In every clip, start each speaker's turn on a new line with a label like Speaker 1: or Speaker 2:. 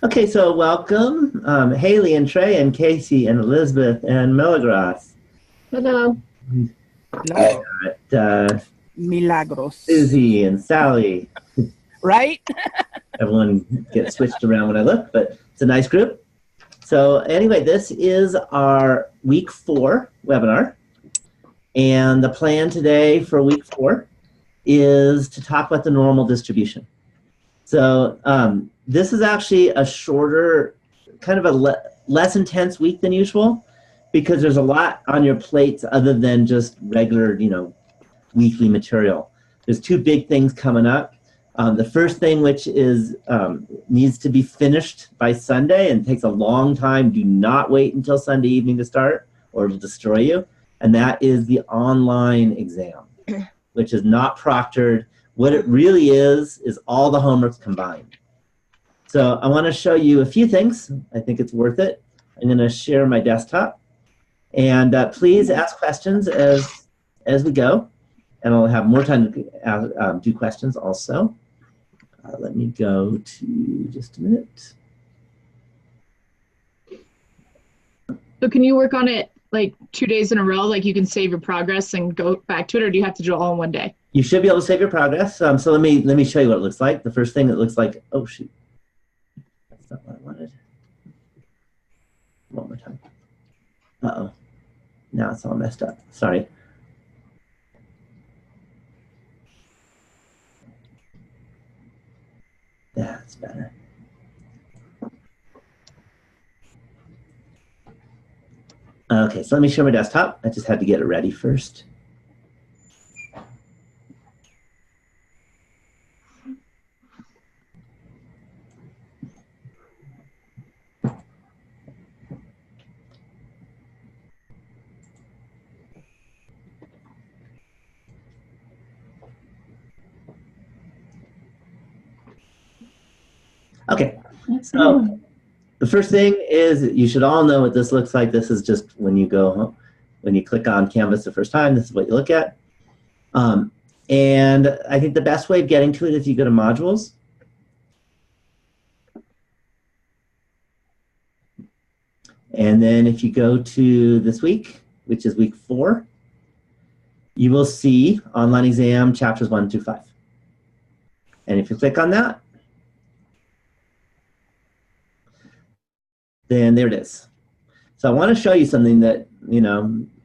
Speaker 1: Okay, so welcome, Haley and Trey and Casey and Elizabeth and Milagros.
Speaker 2: Hello.
Speaker 3: Milagro.
Speaker 1: Uh,
Speaker 3: Milagros.
Speaker 1: Susie and Sally.
Speaker 3: Right?
Speaker 1: Everyone gets switched around when I look, but it's a nice group. So anyway, this is our week 4 webinar. And the plan today for week 4 is to talk about the normal distribution. So this is actually a shorter, kind of a less intense week than usual, because there's a lot on your plates other than just regular, weekly material. There's 2 big things coming up. The first thing, which is needs to be finished by Sunday and takes a long time. Do not wait until Sunday evening to start, or it'll destroy you. And that is the online exam, which is not proctored. What it really is all the homeworks combined. So I want to show you a few things. I think it's worth it. I'm going to share my desktop. And please ask questions as we go. And I'll have more time to do questions also. Let me go to just a minute.
Speaker 2: So can you work on it like 2 days in a row? Like you can save your progress and go back to it, or do you have to do it all in one day?
Speaker 1: You should be able to save your progress. So let me show you what it looks like. The first thing it looks like, oh shoot, that's not what I wanted. One more time. Uh-oh, now it's all messed up. Sorry. That's better. Okay, so let me share my desktop. I just had to get it ready first. Okay, so the first thing is you should all know what this looks like. This is just when you go home, when you click on Canvas the first time, this is what you look at. And I think the best way of getting to it is you go to modules. And then if you go to this week, which is week 4, you will see online exam chapters 1 through 5. And if you click on that, then there it is. So I want to show you something that,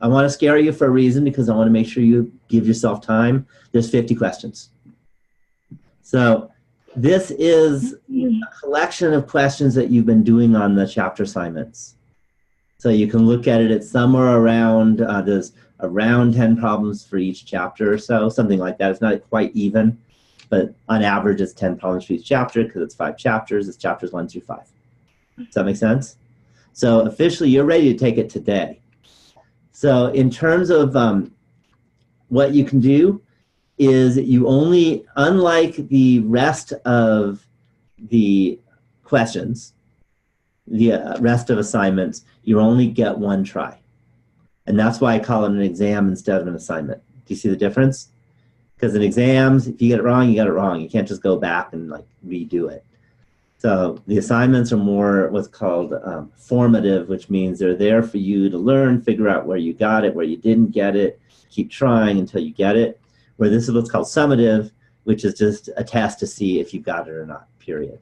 Speaker 1: I want to scare you for a reason, because I want to make sure you give yourself time. There's 50 questions. So this is a collection of questions that you've been doing on the chapter assignments. So you can look at it at somewhere around, there's around 10 problems for each chapter or so, something like that. It's not quite even, but on average it's 10 problems for each chapter, because it's 5 chapters. It's chapters 1 through 5. Does that make sense? So officially, you're ready to take it today. So in terms of what you can do is you only, unlike the rest of the questions, the rest of assignments, you only get 1 try. And that's why I call it an exam instead of an assignment. Do you see the difference? Because in exams, if you get it wrong, you get it wrong. You can't just go back and redo it. So the assignments are more what's called formative, which means they're there for you to learn, figure out where you got it, where you didn't get it, keep trying until you get it. Where this is what's called summative, which is just a test to see if you got it or not, period.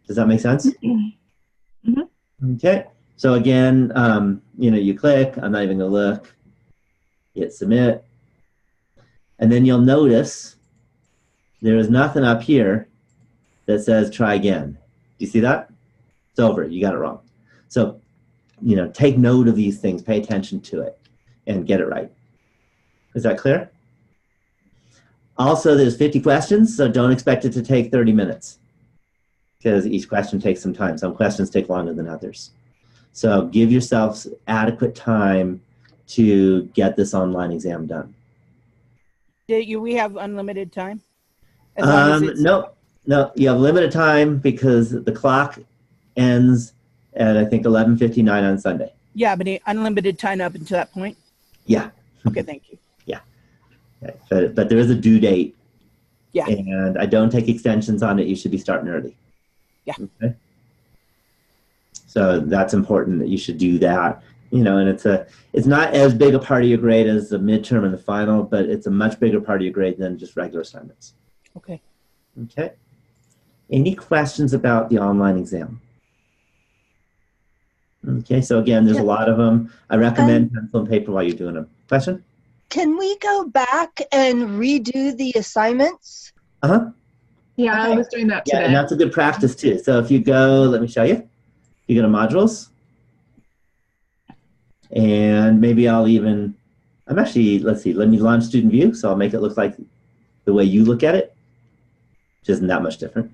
Speaker 1: Does that make sense? Mm-hmm. Okay. So again, you click, I'm not even gonna look, hit submit. And then you'll notice there is nothing up here that says try again. Do you see that? It's over. You got it wrong. So, take note of these things, pay attention to it, and get it right. Is that clear? Also, there's 50 questions, so don't expect it to take 30 minutes, because each question takes some time. Some questions take longer than others. So give yourselves adequate time to get this online exam done.
Speaker 3: Do we have unlimited time?
Speaker 1: No, you have limited time because the clock ends at, I think, 11:59 on Sunday.
Speaker 3: Yeah, but unlimited time up until that point?
Speaker 1: Yeah.
Speaker 3: Okay, thank you.
Speaker 1: Yeah. Okay. But there is a due date.
Speaker 3: Yeah.
Speaker 1: And I don't take extensions on it. You should be starting early.
Speaker 3: Yeah.
Speaker 1: Okay. So that's important that you should do that. You know, and it's not as big a part of your grade as the midterm and the final, but it's a much bigger part of your grade than just regular assignments.
Speaker 3: Okay.
Speaker 1: Okay. Any questions about the online exam? Okay, so again, there's a lot of them. I recommend pencil and paper while you're doing them. Question?
Speaker 4: Can we go back and redo the assignments?
Speaker 1: Uh-huh.
Speaker 2: Yeah, I
Speaker 1: Okay.
Speaker 2: was doing that
Speaker 1: Yeah,
Speaker 2: today.
Speaker 1: and that's a good practice too. So if you go, let me show you. You go to modules. And maybe I'll even, let's see, let me launch student view. So I'll make it look like the way you look at it, which isn't that much different.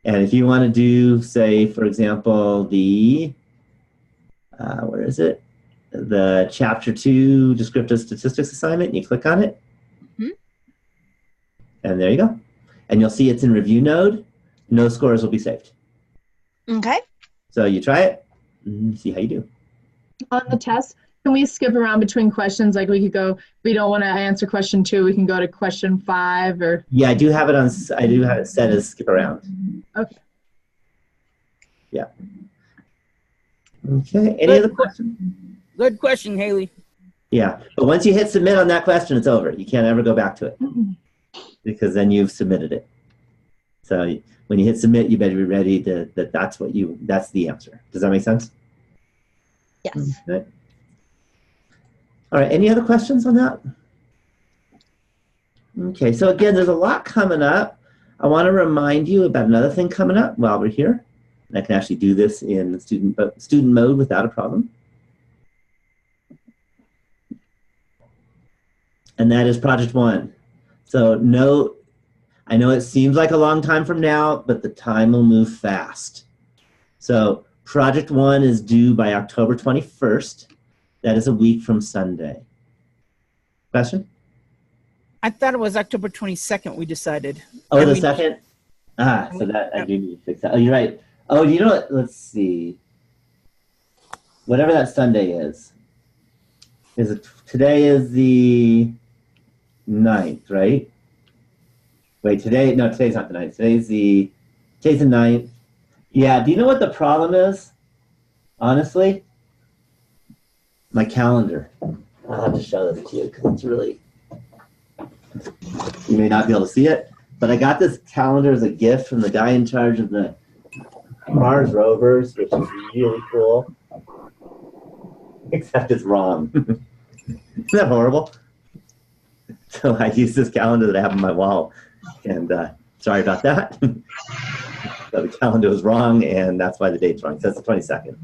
Speaker 1: And if you want to do, say, for example, the, where is it? The chapter 2 descriptive statistics assignment, you click on it.
Speaker 4: Mhm.
Speaker 1: And there you go. And you'll see it's in review node. No scores will be saved.
Speaker 4: Okay.
Speaker 1: So you try it and see how you do.
Speaker 2: On the test, can we skip around between questions? Like we could go, if we don't want to answer question 2, we can go to question 5 or.
Speaker 1: Yeah, I do have it set as skip around.
Speaker 2: Okay.
Speaker 1: Yeah. Okay, any other questions?
Speaker 3: Good question, Haley.
Speaker 1: Yeah, but once you hit submit on that question, it's over. You can't ever go back to it because then you've submitted it. So when you hit submit, you better be ready that's the answer. Does that make sense?
Speaker 4: Yes.
Speaker 1: Okay. All right, any other questions on that? Okay, so again, there's a lot coming up. I want to remind you about another thing coming up while we're here. And I can actually do this in student mode without a problem. And that is Project 1. So I know it seems like a long time from now, but the time will move fast. So Project 1 is due by October 21st. That is a week from Sunday. Question?
Speaker 3: I thought it was October 22nd we decided.
Speaker 1: Oh,
Speaker 3: And
Speaker 1: the
Speaker 3: we-
Speaker 1: second? So that I do need to fix that. Oh, you're right. Oh, you know what? Let's see. Whatever that Sunday is today is the 9th, right? Wait, today's not the 9th. Today's the 9th. Yeah, do you know what the problem is? Honestly? My calendar. I'll have to show this to you because it's really, you may not be able to see it, but I got this calendar as a gift from the guy in charge of the Mars rovers, which is really cool. Except it's wrong. Isn't that horrible? So I use this calendar that I have on my wall, and sorry about that. So the calendar was wrong, and that's why the date's wrong. So it's the 22nd.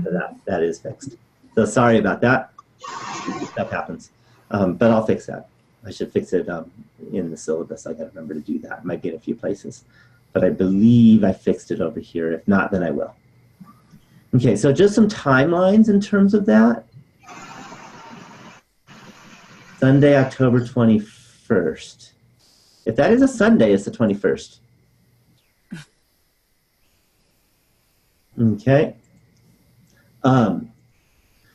Speaker 1: So that is fixed. So sorry about that. That happens. But I'll fix that. I should fix it in the syllabus. I got to remember to do that. It might be in a few places. But I believe I fixed it over here. If not, then I will. Okay, so just some timelines in terms of that. Sunday, October 21st. If that is a Sunday, it's the 21st. Okay.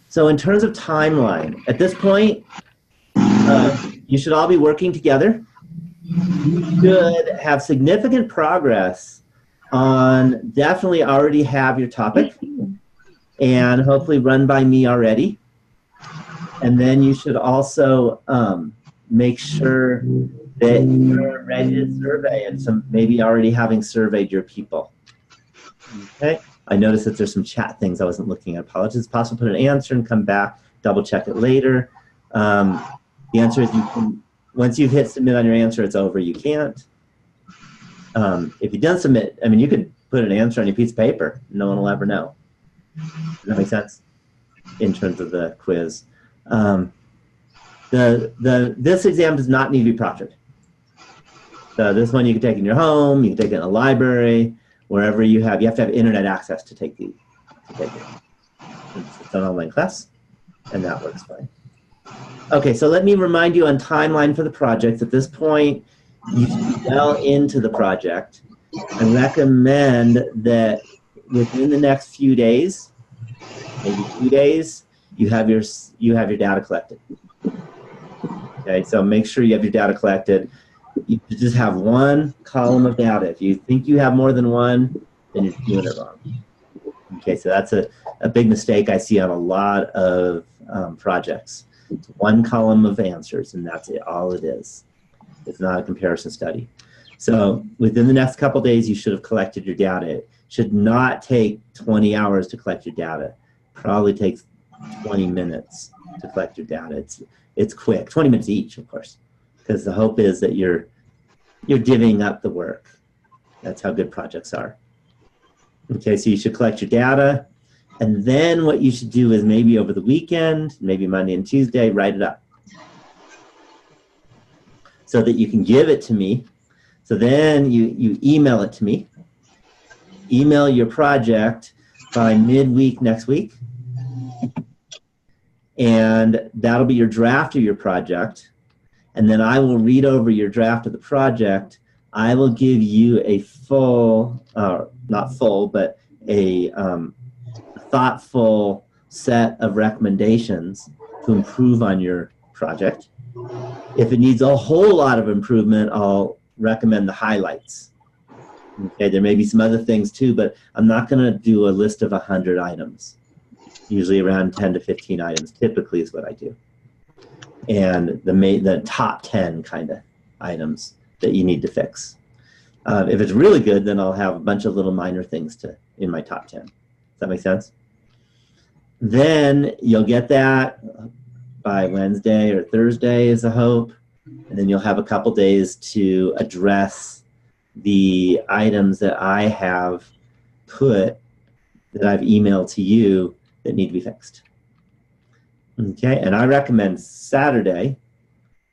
Speaker 1: So in terms of timeline, at this point, you should all be working together. You should have significant progress on definitely already have your topic and hopefully run by me already. And then you should also make sure that you're ready to survey and maybe already having surveyed your people. Okay. I noticed that there's some chat things I wasn't looking at. Apologies. It's possible to put an answer and come back, double check it later. The answer is you can, once you've hit submit on your answer, it's over. You can't. If you don't submit, I mean, you could put an answer on your piece of paper. No one will ever know. Does that make sense? In terms of the quiz. This exam does not need to be proctored. So this one you can take in your home, you can take it in a library, wherever you have to have internet access to take it. It's an online class, and that works fine. Okay, so let me remind you on timeline for the project. At this point, you should be well into the project. I recommend that within the next few days, maybe 2 days, you have your data collected. Okay, so make sure you have your data collected. You just have one column of data. If you think you have more than one, then you're doing it wrong. Okay, so that's a big mistake I see on a lot of projects. It's one column of answers, and that's it, all it is. It's not a comparison study. So within the next couple days, you should have collected your data. It should not take 20 hours to collect your data. Probably takes 20 minutes to collect your data. It's quick, 20 minutes each, of course, because the hope is that you're divvying up the work. That's how good projects are. Okay, so you should collect your data, and then what you should do is maybe over the weekend, maybe Monday and Tuesday, write it up so that you can give it to me. So then you email it to me. Email your project by midweek next week, and that'll be your draft of your project. And then I will read over your draft of the project. I will give you a full, not full, but a thoughtful set of recommendations to improve on your project. If it needs a whole lot of improvement, I'll recommend the highlights. Okay, there may be some other things too, but I'm not going to do a list of 100 items. Usually around 10 to 15 items typically is what I do. And the top 10 kind of items that you need to fix. If it's really good, then I'll have a bunch of little minor things in my top 10. Does that make sense? Then you'll get that by Wednesday or Thursday is the hope. And then you'll have a couple days to address the items that I have that I've emailed to you that need to be fixed. Okay, and I recommend Saturday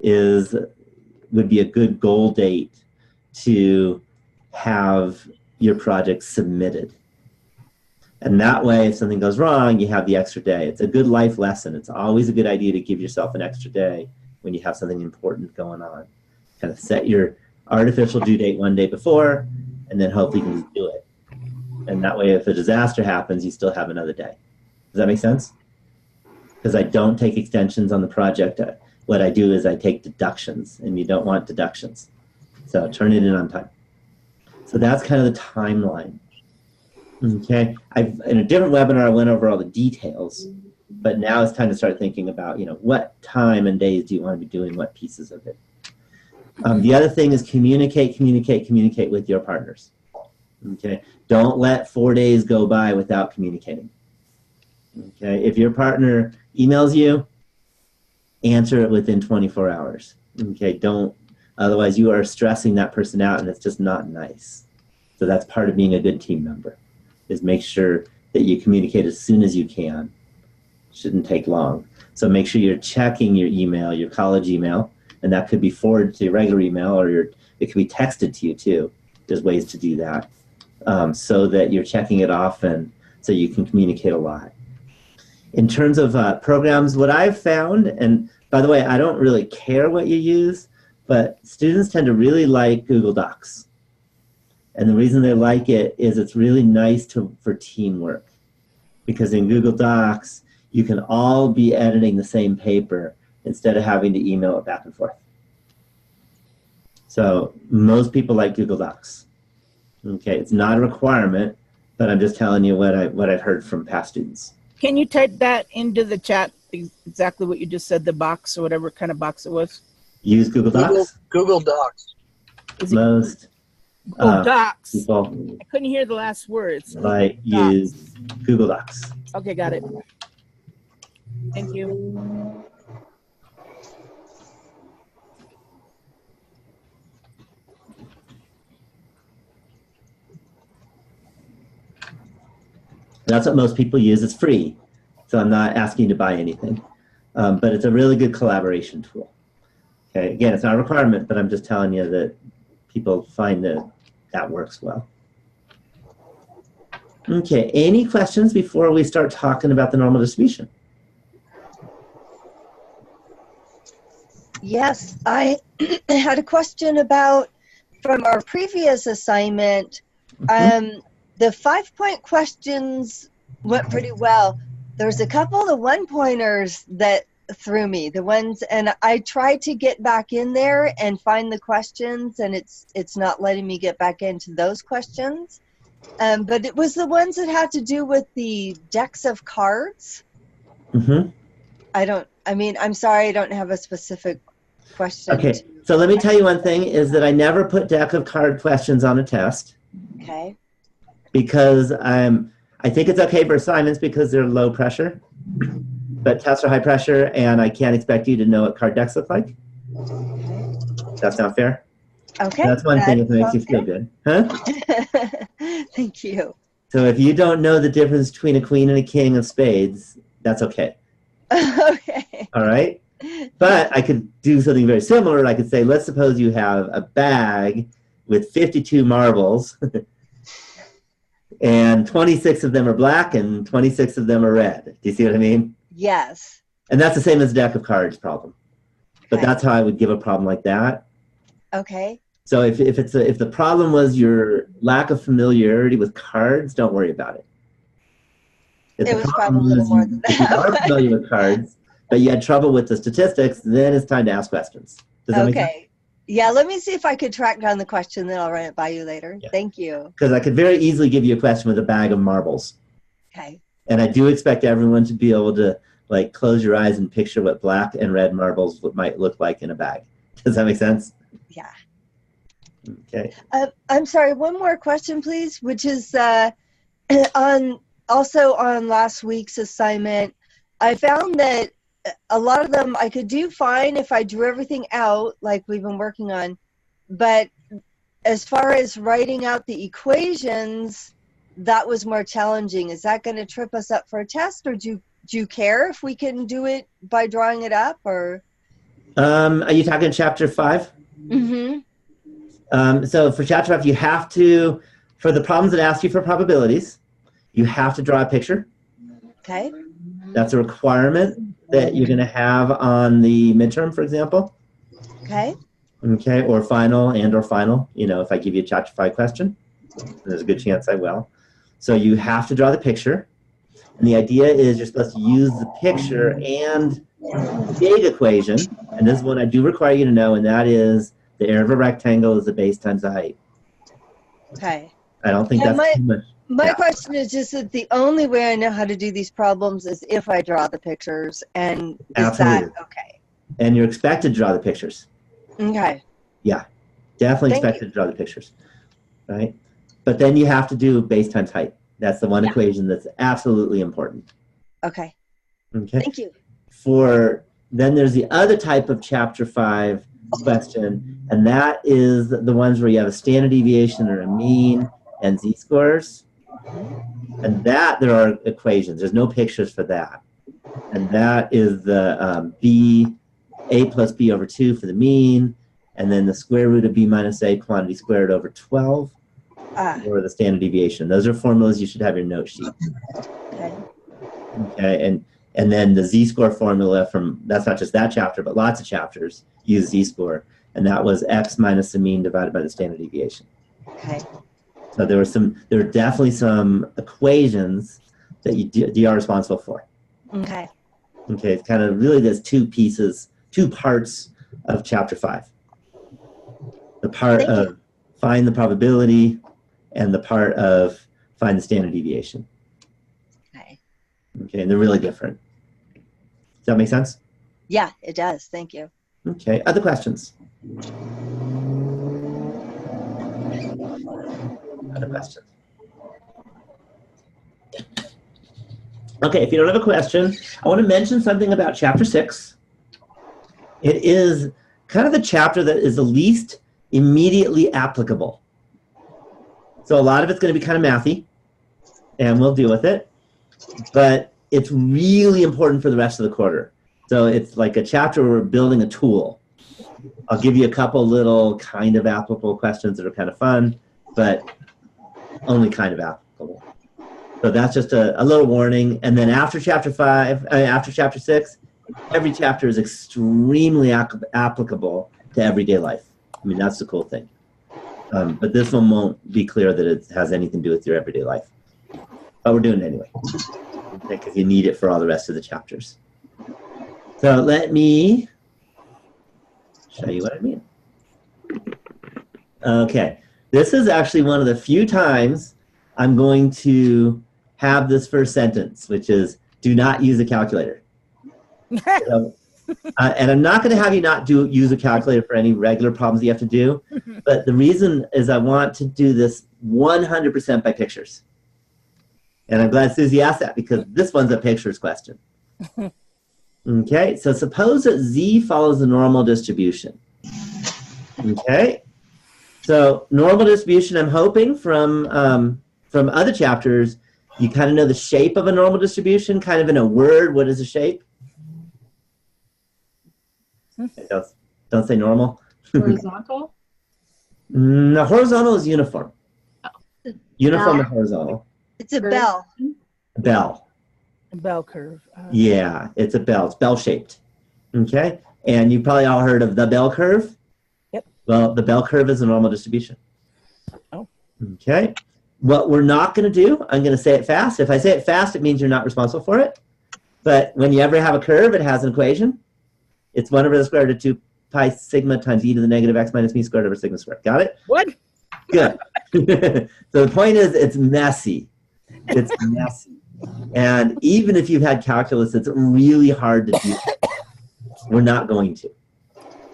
Speaker 1: would be a good goal date to have your project submitted. And that way, if something goes wrong, you have the extra day. It's a good life lesson. It's always a good idea to give yourself an extra day when you have something important going on. Kind of set your artificial due date one day before, and then hopefully you can just do it. And that way, if a disaster happens, you still have another day. Does that make sense? Because I don't take extensions on the project. What I do is I take deductions, and you don't want deductions. So turn it in on time. So that's kind of the timeline. Okay, in a different webinar, I went over all the details, but now it's time to start thinking about, what time and days do you want to be doing what pieces of it. The other thing is communicate with your partners. Okay, don't let 4 days go by without communicating. Okay, if your partner emails you, answer it within 24 hours. Okay, otherwise you are stressing that person out, and it's just not nice. So that's part of being a good team member, is make sure that you communicate as soon as you can. Shouldn't take long. So make sure you're checking your email, your college email, and that could be forwarded to your regular email, or it could be texted to you too. There's ways to do that, so that you're checking it often so you can communicate a lot. In terms of programs, what I've found, and by the way, I don't really care what you use, but students tend to really like Google Docs. And the reason they like it is it's really nice for teamwork. Because in Google Docs, you can all be editing the same paper instead of having to email it back and forth. So most people like Google Docs. Okay, it's not a requirement, but I'm just telling you what I've heard from past students.
Speaker 3: Can you type that into the chat, exactly what you just said, the box or whatever kind of box it was?
Speaker 1: Use Google Docs?
Speaker 5: Google Docs.
Speaker 1: Most
Speaker 3: Docs.
Speaker 1: people
Speaker 3: I couldn't hear the last words.
Speaker 1: use Google Docs.
Speaker 3: Okay, got it. Thank you.
Speaker 1: That's what most people use. It's free, so I'm not asking you to buy anything. But it's a really good collaboration tool. Okay, again, it's not a requirement, but I'm just telling you that people find that works well. Okay, any questions before we start talking about the normal distribution?
Speaker 4: Yes, I had a question from our previous assignment. The 5-point questions went pretty well. There's a couple of the 1-pointers that threw me. And I tried to get back in there and find the questions, and it's not letting me get back into those questions. But it was the ones that had to do with the decks of cards.
Speaker 1: Mm-hmm.
Speaker 4: I'm sorry, I don't have a specific question.
Speaker 1: Okay, so let me tell you one thing, is that I never put deck of card questions on a test.
Speaker 4: Okay.
Speaker 1: Because I think it's okay for assignments because they're low pressure, but tests are high pressure, and I can't expect you to know what card decks look like. That's not fair.
Speaker 4: Okay.
Speaker 1: That's one thing that makes you feel good. Huh?
Speaker 4: Thank you.
Speaker 1: So if you don't know the difference between a queen and a king of spades, that's okay.
Speaker 4: Okay.
Speaker 1: All right? But I could do something very similar. I could say, let's suppose you have a bag with 52 marbles, and 26 of them are black and 26 of them are red. Do you see what I mean?
Speaker 4: Yes.
Speaker 1: And that's the same as a deck of cards problem. But
Speaker 4: Okay.
Speaker 1: that's how I would give a problem like that.
Speaker 4: Okay.
Speaker 1: So if the problem was your lack of familiarity with cards, don't worry about it. If
Speaker 4: It
Speaker 1: the
Speaker 4: was
Speaker 1: problem
Speaker 4: probably a little
Speaker 1: was
Speaker 4: more than
Speaker 1: if you are
Speaker 4: that.
Speaker 1: familiar with cards, but you had trouble with the statistics, then it's time to ask questions. Does that make sense?
Speaker 4: Okay. Yeah, let me see if I could track down the question, then I'll run it by you later.
Speaker 1: Yeah.
Speaker 4: Thank you.
Speaker 1: Because I could very easily give you a question with a bag of marbles.
Speaker 4: Okay.
Speaker 1: And I do expect everyone to be able to like close your eyes and picture what black and red marbles might look like in a bag. Does that make sense?
Speaker 4: Yeah.
Speaker 1: Okay.
Speaker 4: I'm sorry, one more question, please, which is on last week's assignment. I found that a lot of them I could do fine if I drew everything out like we've been working on, but as far as writing out the equations, that was more challenging. Is that going to trip us up for a test, or do you care if we can do it by drawing it up, or?
Speaker 1: Are you talking chapter 5?
Speaker 4: Mm-hmm.
Speaker 1: So for chapter 5, you have to, for the problems that ask you for probabilities, you have to draw a picture.
Speaker 4: Okay.
Speaker 1: That's a requirement that you're going to have on the midterm, for example.
Speaker 4: Okay.
Speaker 1: Okay, or final, you know, if I give you a chapter 5 question, there's a good chance I will. So you have to draw the picture. And the idea is you're supposed to use the picture and the big equation, and this is one I do require you to know, and that is the area of a rectangle is the base times the height.
Speaker 4: Okay.
Speaker 1: I don't think
Speaker 4: Yeah,
Speaker 1: that's too much.
Speaker 4: My
Speaker 1: Yeah.
Speaker 4: question is just that the only way I know how to do these problems is if I draw the pictures, and is
Speaker 1: Absolutely.
Speaker 4: that okay?
Speaker 1: And you're expected to draw the pictures.
Speaker 4: Okay.
Speaker 1: Definitely
Speaker 4: Thank
Speaker 1: expected to draw the pictures, right? But then you have to do base times height. That's the one
Speaker 4: Yeah.
Speaker 1: equation that's absolutely important.
Speaker 4: Okay.
Speaker 1: Okay.
Speaker 4: Thank you.
Speaker 1: Then there's the other type of chapter 5 question, and that is the ones where you have a standard deviation or a mean and z-scores. And that there are equations. There's no pictures for that. And that is the a plus b over 2 for the mean, and then the square root of b minus a quantity squared over 12 for the standard deviation. Those are formulas you should have in your note sheet.
Speaker 4: Okay.
Speaker 1: Okay, and then the z-score formula from, that's not just that chapter, but lots of chapters use z-score, and that was x minus the mean divided by the standard deviation.
Speaker 4: Okay.
Speaker 1: So there are definitely some equations that you are responsible for.
Speaker 4: Okay.
Speaker 1: Okay, it's kind of really there's two parts of chapter 5. The part
Speaker 4: Thank
Speaker 1: of find the probability and the part of find the standard deviation.
Speaker 4: Okay.
Speaker 1: Okay, and they're really different. Does that make sense?
Speaker 4: Yeah, it does. Thank you.
Speaker 1: Okay, other questions? Other questions? Okay, if you don't have a question, I want to mention something about chapter 6. It is kind of the chapter that is the least immediately applicable. So a lot of it's going to be kind of mathy, and we'll deal with it. But it's really important for the rest of the quarter. So it's like a chapter where we're building a tool. I'll give you a couple little kind of applicable questions that are kind of fun, but only kind of applicable. So that's just a little warning. And then after chapter 6, every chapter is extremely applicable to everyday life. I mean, that's the cool thing. But this one won't be clear that it has anything to do with your everyday life. But we're doing it anyway, because you need it for all the rest of the chapters. So let me show you what I mean. Okay, this is actually one of the few times I'm going to have this first sentence, which is, do not use a calculator. So, and I'm not going to have you not use a calculator for any regular problems you have to do. But the reason is I want to do this 100% by pictures. And I'm glad Susie asked that because this one's a pictures question. Okay, so suppose that Z follows the normal distribution. Okay, so normal distribution, I'm hoping from other chapters, you kind of know the shape of a normal distribution, kind of in a word. What is a shape? Don't say normal.
Speaker 2: Horizontal?
Speaker 1: No, horizontal is uniform. Uniform and horizontal.
Speaker 4: It's a bell.
Speaker 1: Bell.
Speaker 3: A bell curve.
Speaker 1: Yeah, it's a bell. It's bell-shaped. Okay? And you probably all heard of the bell curve?
Speaker 3: Yep.
Speaker 1: Well, the bell curve is a normal distribution.
Speaker 3: Oh.
Speaker 1: Okay? What we're not going to do, I'm going to say it fast. If I say it fast, it means you're not responsible for it. But when you ever have a curve, it has an equation. It's 1 over the square root of 2 pi sigma times e to the negative x minus m squared over sigma squared. Got it?
Speaker 3: What?
Speaker 1: Good. So the point is, it's messy. It's messy. And even if you've had calculus, it's really hard to do. We're not going to.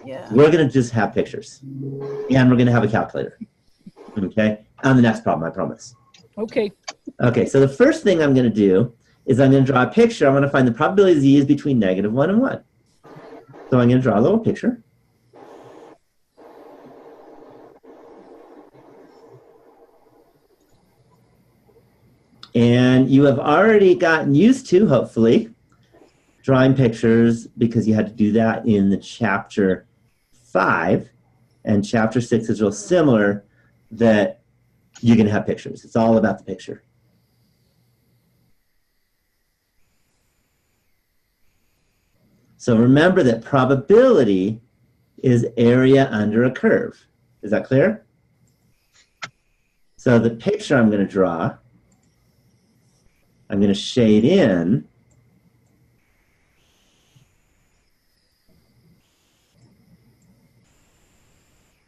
Speaker 3: Yeah.
Speaker 1: We're going to just have pictures. And we're going to have a calculator. Okay? On the next problem, I promise.
Speaker 3: Okay.
Speaker 1: Okay, so the first thing I'm going to do is I'm going to draw a picture. I want to find the probability Z is between -1 and 1. So I'm going to draw a little picture. And you have already gotten used to, hopefully, drawing pictures because you had to do that in the chapter 5. And chapter 6 is real similar, that you're going to have pictures. It's all about the picture. So remember that probability is area under a curve. Is that clear? So the picture I'm going to draw, I'm going to shade in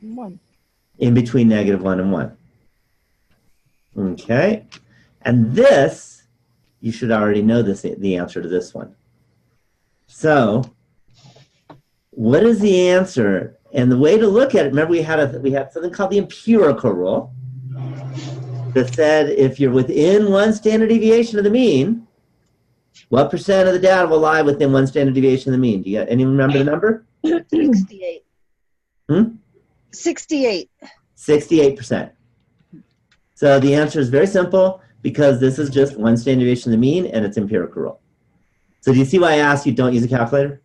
Speaker 3: One.
Speaker 1: in between -1 and 1. Okay? And this, you should already know this, the answer to this one. So, what is the answer? And the way to look at it, remember we had something called the empirical rule that said if you're within 1 standard deviation of the mean, what percent of the data will lie within 1 standard deviation of the mean? Do you any remember the number?
Speaker 4: 68. 68.
Speaker 1: 68%. So the answer is very simple because this is just 1 standard deviation of the mean and it's empirical rule. So do you see why I asked you don't use a calculator?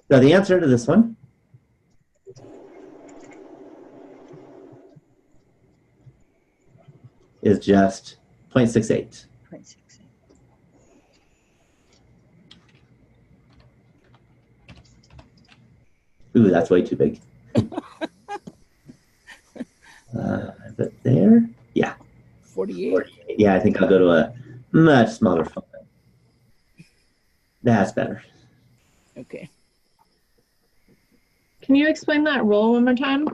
Speaker 1: So the answer to this one is just 0.68.
Speaker 4: 0.68.
Speaker 1: Ooh, that's way too big. Is it there? Yeah.
Speaker 3: 48.
Speaker 1: Yeah, I think I'll go to a much smaller font. That's better.
Speaker 3: Okay.
Speaker 2: Can you explain that rule one more time?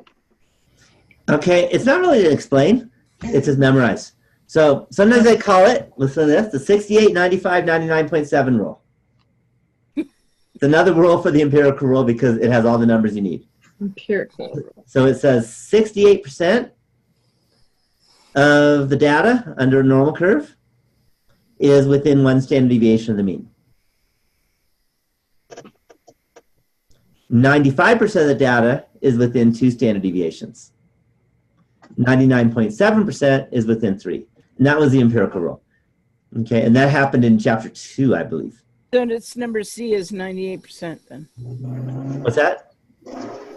Speaker 1: Okay, it's not really to explain. It's just memorize. So sometimes I call it, listen to this, the 68, 95, 99.7 rule. It's another rule for the empirical rule because it has all the numbers you need.
Speaker 2: Empirical rule.
Speaker 1: So it says 68% of the data under a normal curve is within 1 standard deviation of the mean. 95% of the data is within 2 standard deviations. 99.7% is within 3. And that was the empirical rule. Okay, and that happened in chapter 2, I believe.
Speaker 3: So its number C is 98% then.
Speaker 1: What's that?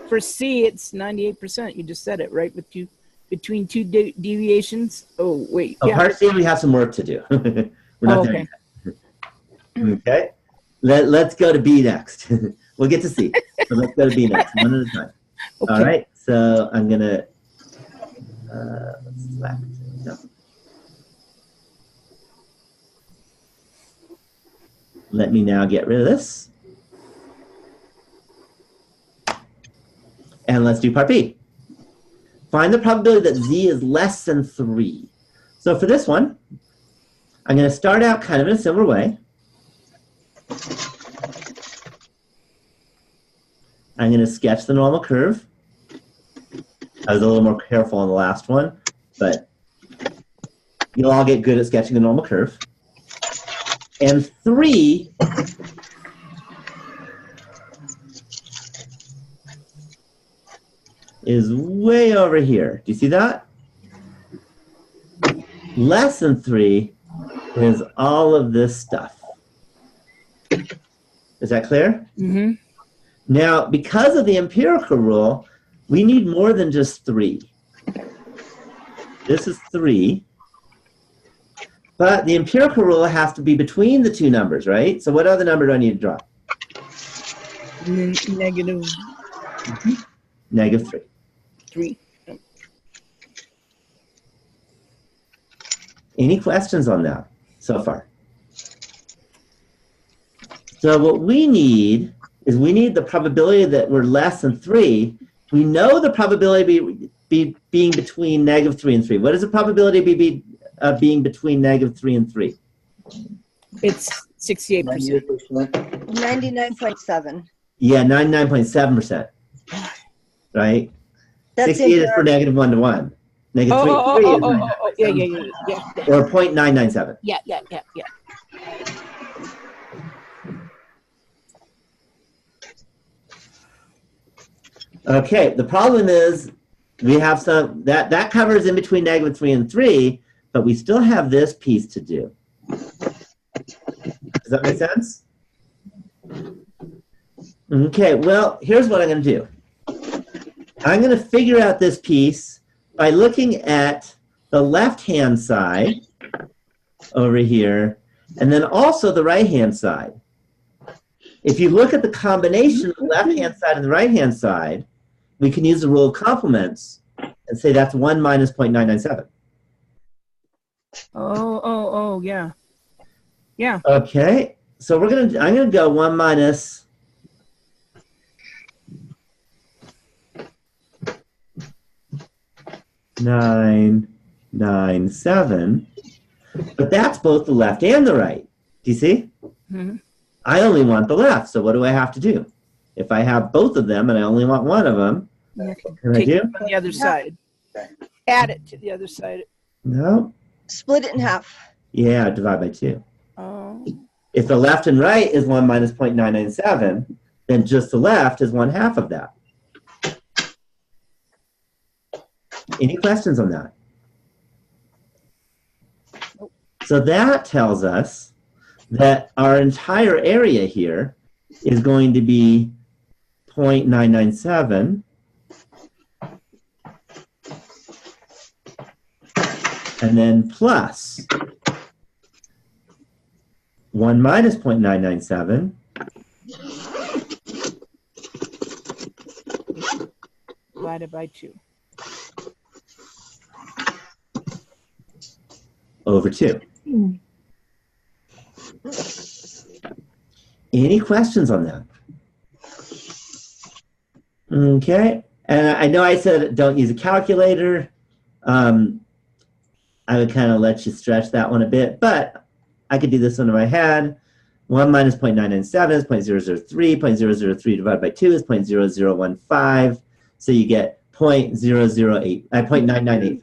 Speaker 3: For C, it's 98%. You just said it, right? With two, between 2 deviations. Oh, wait.
Speaker 1: Oh,
Speaker 3: Yeah.
Speaker 1: part C, we have some work to do. We're not there
Speaker 3: Okay.
Speaker 1: yet. Okay, let's go to B next. We'll get to C. So let's go to B next, one at a time.
Speaker 3: Okay.
Speaker 1: All right, so I'm going to, let's select. No. Let me now get rid of this. And let's do part B. Find the probability that Z is less than 3. So for this one, I'm going to start out kind of in a similar way. I'm going to sketch the normal curve. I was a little more careful on the last one, but you'll all get good at sketching the normal curve. And 3 is way over here. Do you see that? Less than 3 is all of this stuff. Is that clear?
Speaker 3: Mm-hmm.
Speaker 1: Now, because of the empirical rule, we need more than just 3. This is 3. But the empirical rule has to be between the two numbers, right? So what other number do I need to draw?
Speaker 3: Negative
Speaker 1: Negative 3.
Speaker 3: 3.
Speaker 1: Any questions on that so far? So what we need is we need the probability that we're less than 3. We know the probability being between negative 3 and 3. What is the probability of being between negative 3 and 3?
Speaker 3: It's 68%.
Speaker 4: 99.7.
Speaker 1: Yeah, 99.7%. Right?
Speaker 4: That's
Speaker 1: 68 is for negative 1 to 1. Negative 3 to 3 is
Speaker 3: Yeah.
Speaker 1: or 0.997.
Speaker 3: Yeah.
Speaker 1: Okay, the problem is we have some, that covers in between negative 3 and 3, but we still have this piece to do. Does that make sense? Okay, well, here's what I'm going to do. I'm going to figure out this piece by looking at the left-hand side over here, and then also the right-hand side. If you look at the combination of the left-hand side and the right-hand side, we can use the rule of complements and say that's 1 minus 0.997.
Speaker 3: Oh, yeah. Yeah.
Speaker 1: Okay, so I'm gonna go 1 minus 997, but that's both the left and the right. Do you see?
Speaker 3: Mm-hmm.
Speaker 1: I only want the left, so what do I have to do? If I have both of them and I only want one of them, what can I
Speaker 3: Take
Speaker 1: do?
Speaker 3: it from the other side. Add it to the other side.
Speaker 1: No.
Speaker 4: Split it in half.
Speaker 1: Yeah, divide by 2.
Speaker 3: Oh.
Speaker 1: If the left and right is 1 minus 0.997, then just the left is 1/2 of that. Any questions on that? So that tells us that our entire area here is going to be 0.997 and then plus 1 minus 0.997
Speaker 3: Divided by 2.
Speaker 1: over 2. Any questions on that? Okay, and I know I said don't use a calculator. I would kind of let you stretch that one a bit, but I could do this one in my head. 1 minus 0.997 is 0.003. 0.003 divided by 2 is 0.0015. So you get 0.9985.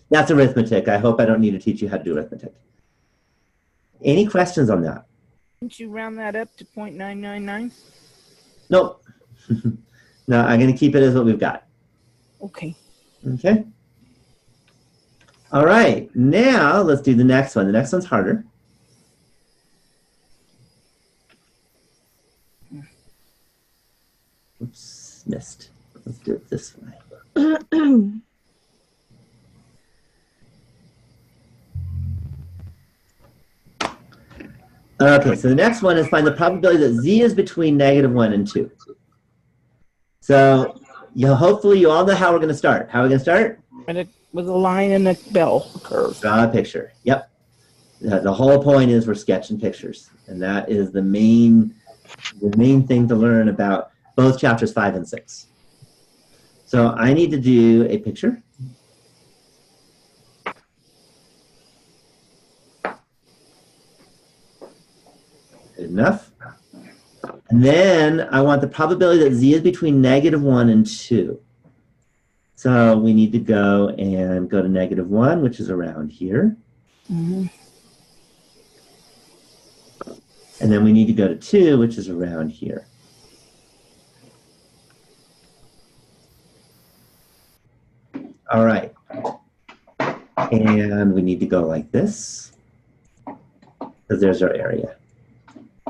Speaker 1: That's arithmetic. I hope I don't need to teach you how to do arithmetic. Any questions on that?
Speaker 3: Didn't you round that up to 0.999?
Speaker 1: Nope. No, I'm going to keep it as what we've got.
Speaker 3: Okay.
Speaker 1: Okay. All right. Now let's do the next one. The next one's harder. Oops, missed. Let's do it this way. Okay, so the next one is find the probability that z is between -1 and 2. So hopefully you all know how we're going to start. How are we going to start?
Speaker 3: With a line and a bell curve.
Speaker 1: Draw a picture. Yep. The whole point is we're sketching pictures, and that is the main thing to learn about both chapters 5 and 6. So I need to do a picture. Good enough. And then I want the probability that z is between -1 and 2. So we need to go to -1, which is around here.
Speaker 3: Mhm.
Speaker 1: And then we need to go to 2, which is around here. All right. And we need to go like this, because there's our area.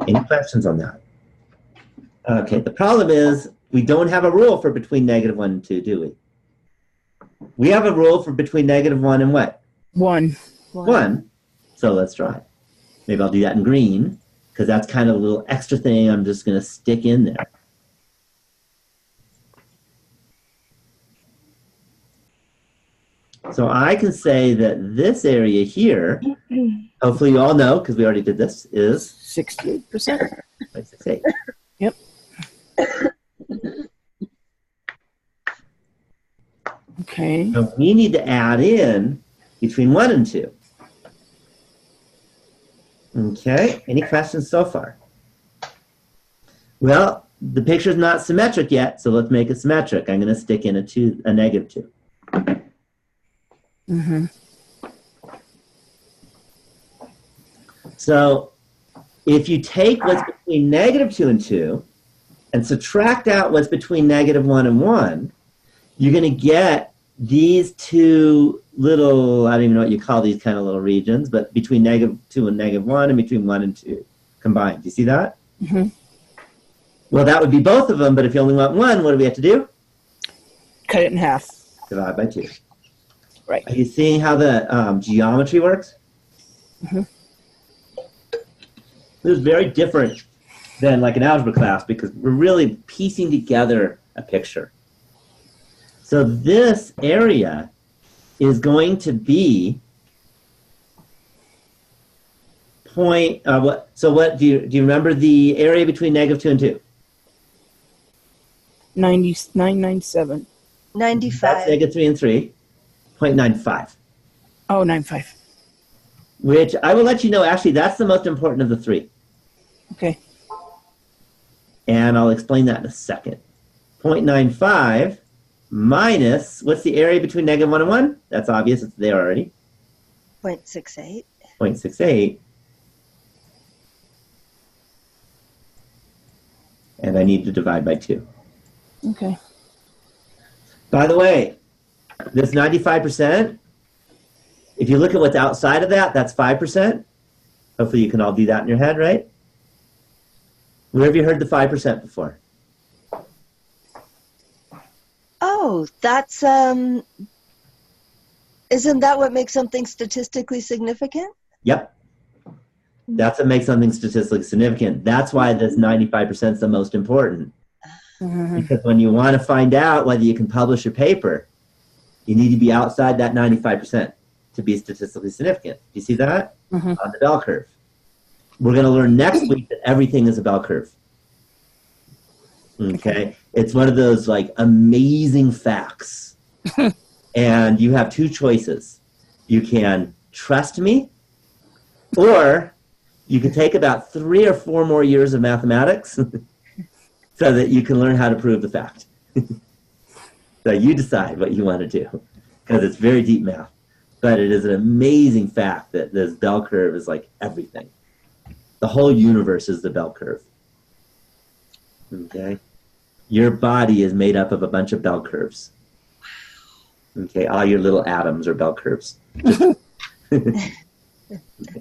Speaker 1: Any questions on that? Okay, the problem is we don't have a rule for between -1 and 2, do we? We have a rule for between -1 and what?
Speaker 3: 1.
Speaker 1: 1. So let's try. Maybe I'll do that in green, because that's kind of a little extra thing I'm just going to stick in there. So I can say that this area here, hopefully you all know, because we already did this, is
Speaker 3: 68%.
Speaker 1: 0.68.
Speaker 3: Yep. Okay.
Speaker 1: So we need to add in between 1 and 2. Okay, any questions so far? Well, the picture's not symmetric yet, so let's make it symmetric. I'm going to stick in a -2.
Speaker 3: Mm-hmm.
Speaker 1: So if you take what's between -2 and 2 and subtract out what's between -1 and 1, you're going to get these two little, I don't even know what you call these kind of little regions, but between -2 and -1 and between 1 and 2 combined. Do you see that?
Speaker 3: Mm-hmm.
Speaker 1: Well, that would be both of them, but if you only want one, what do we have to do?
Speaker 3: Cut it in half.
Speaker 1: Divide by 2.
Speaker 3: Right.
Speaker 1: Are you seeing how the geometry works?
Speaker 3: Mm-hmm.
Speaker 1: This is very different than like an algebra class because we're really piecing together a picture. So this area is going to be what do you remember the area between -2 and 2?
Speaker 3: 997.
Speaker 4: 95.
Speaker 1: That's -3 and 3. 0.95.
Speaker 3: Oh, 95.
Speaker 1: Which I will let you know, actually, that's the most important of the 3.
Speaker 3: Okay.
Speaker 1: And I'll explain that in a second. 0.95 minus, what's the area between -1 and 1? That's obvious, it's there already.
Speaker 4: 0.68.
Speaker 1: 0.68. And I need to divide by 2.
Speaker 3: Okay.
Speaker 1: By the way, this 95%, if you look at what's outside of that, that's 5%. Hopefully you can all do that in your head, right? Where have you heard the 5% before?
Speaker 4: Oh, that's isn't that what makes something statistically significant?
Speaker 1: Yep. That's what makes something statistically significant. That's why this 95% is the most important.
Speaker 3: Mm-hmm.
Speaker 1: Because when you want to find out whether you can publish your paper, you need to be outside that 95% to be statistically significant. Do you see that?
Speaker 3: Mm-hmm.
Speaker 1: On the bell curve. We're going to learn next week that everything is a bell curve. Okay? It's one of those like amazing facts. And you have 2 choices. You can trust me, or you can take about 3 or 4 more years of mathematics so that you can learn how to prove the fact. So you decide what you want to do, because it's very deep math. But it is an amazing fact that this bell curve is like everything. The whole universe is the bell curve. Okay? Your body is made up of a bunch of bell curves. Okay, all your little atoms are bell curves.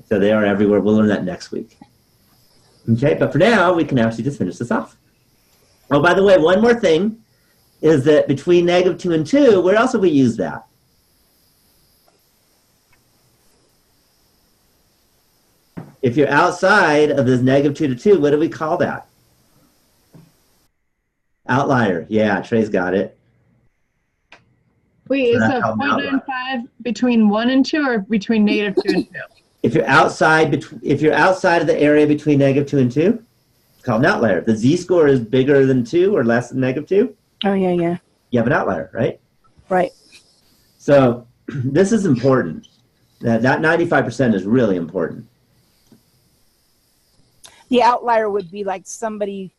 Speaker 1: So they are everywhere. We'll learn that next week. Okay, but for now, we can actually just finish this off. Oh, by the way, one more thing is that between -2 and 2, where else have we used that? If you're outside of this -2 to 2, what do we call that? Outlier. Yeah, Trey's got it.
Speaker 2: Wait,
Speaker 1: So
Speaker 2: is
Speaker 1: that's
Speaker 2: the
Speaker 1: called an outlier.
Speaker 2: 0.95 between 1 and 2 or between -2 and 2?
Speaker 1: If you're outside of the area between -2 and 2, it's called an outlier. If the z-score is bigger than 2 or less than -2,
Speaker 3: Oh, yeah, yeah.
Speaker 1: you have an outlier, right?
Speaker 3: Right.
Speaker 1: So this is important. That 95% is really important.
Speaker 3: The outlier would be like somebody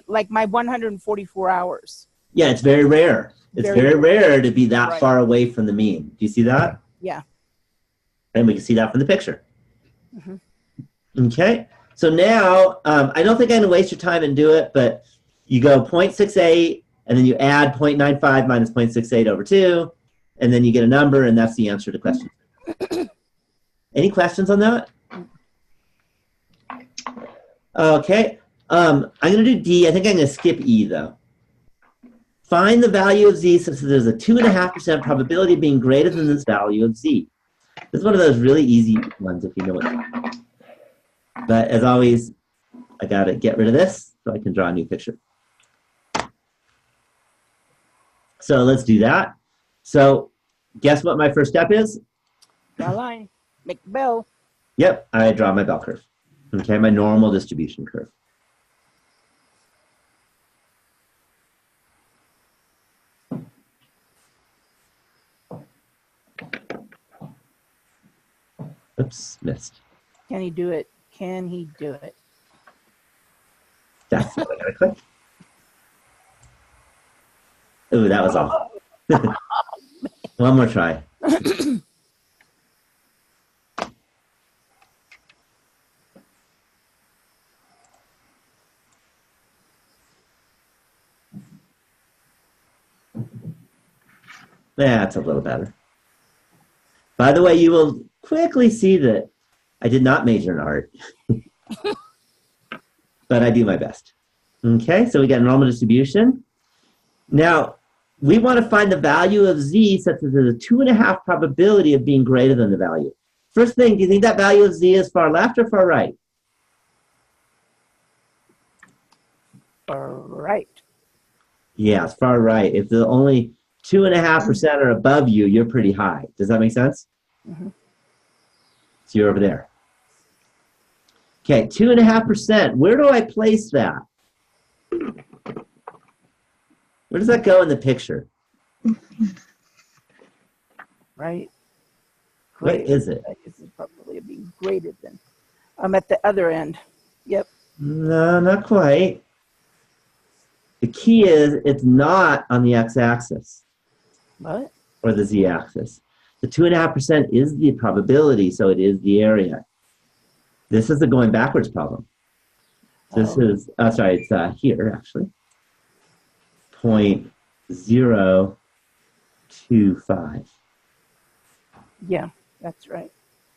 Speaker 3: like my 144 hours.
Speaker 1: Yeah, it's very rare. It's very rare to be that
Speaker 3: Right.
Speaker 1: far away from the mean. Do you see that?
Speaker 3: Yeah.
Speaker 1: And we can see that from the picture.
Speaker 3: Mhm.
Speaker 1: Okay. So now, I don't think I'm going to waste your time and do it, but you go 0.68, and then you add 0.95 minus 0.68 over 2, and then you get a number, and that's the answer to the question. Any questions on that? Okay. I'm going to do D. I think I'm going to skip E, though. Find the value of Z such that there's a 2.5% probability of being greater than this value of Z. This is one of those really easy ones if you know it. But as always, I got to get rid of this so I can draw a new picture. So let's do that. So guess what my first step is?
Speaker 3: Draw a line. Make the bell.
Speaker 1: Yep, I draw my bell curve. Okay, my normal distribution curve. Oops, missed.
Speaker 3: Can he do it? Can he do it?
Speaker 1: That's what I gotta click. Ooh, that was awful. One more try. That's a little better. By the way, you will quickly see that I did not major in art, but I do my best. Okay, so we got normal distribution. Now, we want to find the value of Z such that there's a 2.5 probability of being greater than the value. First thing, do you think that value of Z is far left or far right?
Speaker 3: All right.
Speaker 1: Yeah, it's far right. If the only 2.5% are above you, you're pretty high. Does that make sense?
Speaker 3: Mm-hmm.
Speaker 1: So you're over there. Okay, 2.5%. Where do I place that? Where does that go in the picture?
Speaker 3: Right.
Speaker 1: What
Speaker 3: Great.
Speaker 1: is it?
Speaker 3: This is probably being graded then. I'm at the other end. Yep.
Speaker 1: No, not quite. The key is it's not on the x-axis
Speaker 3: What?
Speaker 1: or the z-axis. The 2.5% is the probability, so it is the area. This is the going backwards problem. This is, sorry, it's here actually. 0.025.
Speaker 3: Yeah, that's right.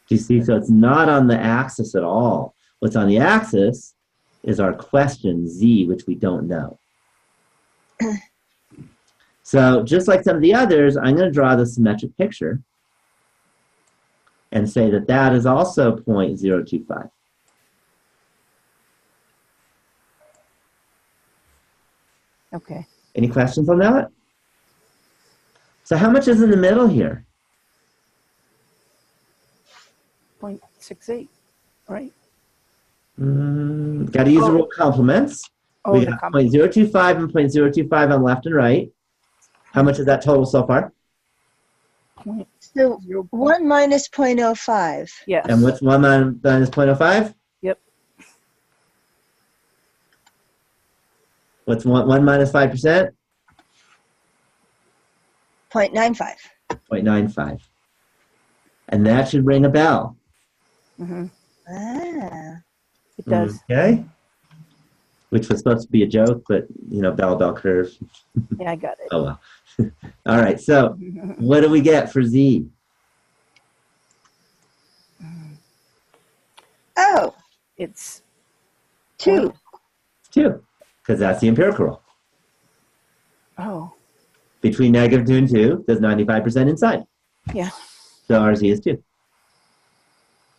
Speaker 1: Do you see? So it's not on the axis at all. What's on the axis is our question, Z, which we don't know. So just like some of the others, I'm going to draw the symmetric picture and say that that is also 0.025.
Speaker 3: Okay.
Speaker 1: Any questions on that? So how much is in the middle here?
Speaker 3: 0.68, right?
Speaker 1: Got to use the rule of complements.
Speaker 3: Oh,
Speaker 1: We
Speaker 3: the
Speaker 1: got
Speaker 3: comp-
Speaker 1: 0.025 and 0.025 on left and right. How much is that total so far?
Speaker 3: point
Speaker 4: So
Speaker 3: 0.
Speaker 4: 1 minus 0.05.
Speaker 3: Yes.
Speaker 1: And what's 1 minus 0.05?
Speaker 3: Yep.
Speaker 1: What's 1 minus 5%?
Speaker 4: 0.95.
Speaker 1: 0.95. And that should ring a bell.
Speaker 3: Mm-hmm.
Speaker 4: Ah.
Speaker 3: It does.
Speaker 1: Okay. Which was supposed to be a joke, but, you know, bell curve.
Speaker 3: Yeah, I got it.
Speaker 1: Oh, well. All right. So what do we get for Z?
Speaker 4: Oh,
Speaker 3: It's
Speaker 4: 2.
Speaker 1: It's 2, because that's the empirical rule.
Speaker 3: oh
Speaker 1: Between -2 and 2, there's 95% inside.
Speaker 3: yeah.
Speaker 1: So our Z is 2.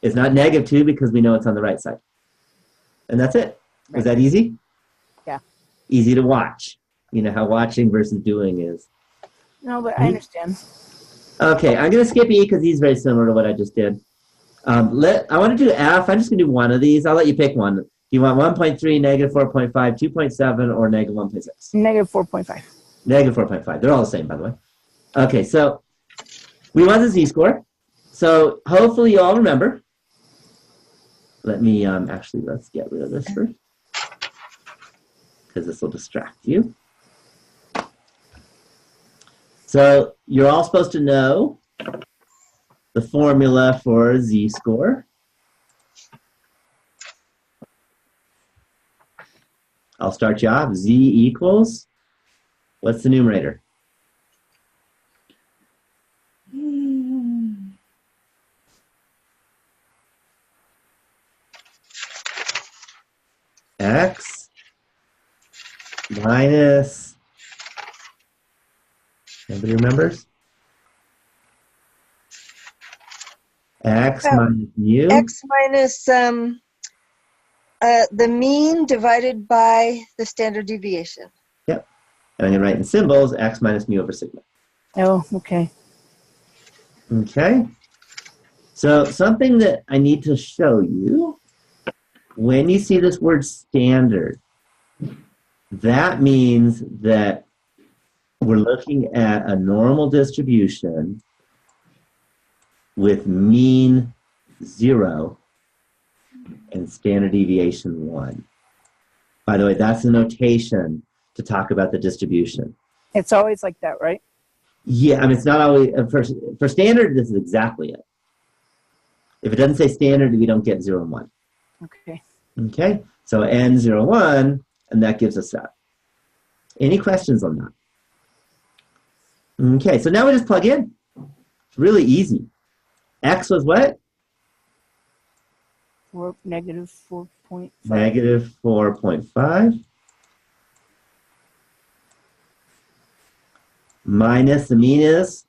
Speaker 1: It's not -2 because we know it's on the right side. And that's it.
Speaker 3: Right.
Speaker 1: Is that easy?
Speaker 3: Yeah.
Speaker 1: Easy to watch. You know how watching versus doing is.
Speaker 3: No, but I understand.
Speaker 1: Okay, I'm going to skip E because he's very similar to what I just did. I want to do F. I'm just going to do one of these. I'll let you pick one. Do you want 1.3, -4.5, 2.7, or -1.6?
Speaker 3: Negative 4.5.
Speaker 1: Negative 4.5. They're all the same, by the way. Okay, so we want the z-score. So hopefully you all remember. Let me let's get rid of this first, because this will distract you. So you're all supposed to know the formula for z-score. I'll start you off. Z equals, what's the numerator? X minus, anybody remembers? X minus mu.
Speaker 4: X minus the mean divided by the standard deviation.
Speaker 1: Yep. And I'm going to write in symbols X minus mu over sigma.
Speaker 3: Oh, okay.
Speaker 1: Okay. So something that I need to show you, when you see this word standard, that means that we're looking at a normal distribution with mean 0 and standard deviation 1. By the way, that's the notation to talk about the distribution.
Speaker 3: It's always like that, right?
Speaker 1: Yeah, I mean, it's not always, for standard, this is exactly it. If it doesn't say standard, we don't get 0 and 1.
Speaker 3: Okay.
Speaker 1: Okay, so n 0, 1, and that gives us that. Any questions on that? Okay, so now we just plug in. It's really easy. X was what?
Speaker 3: Negative 4.5.
Speaker 1: Negative 4.5. Minus the mean is?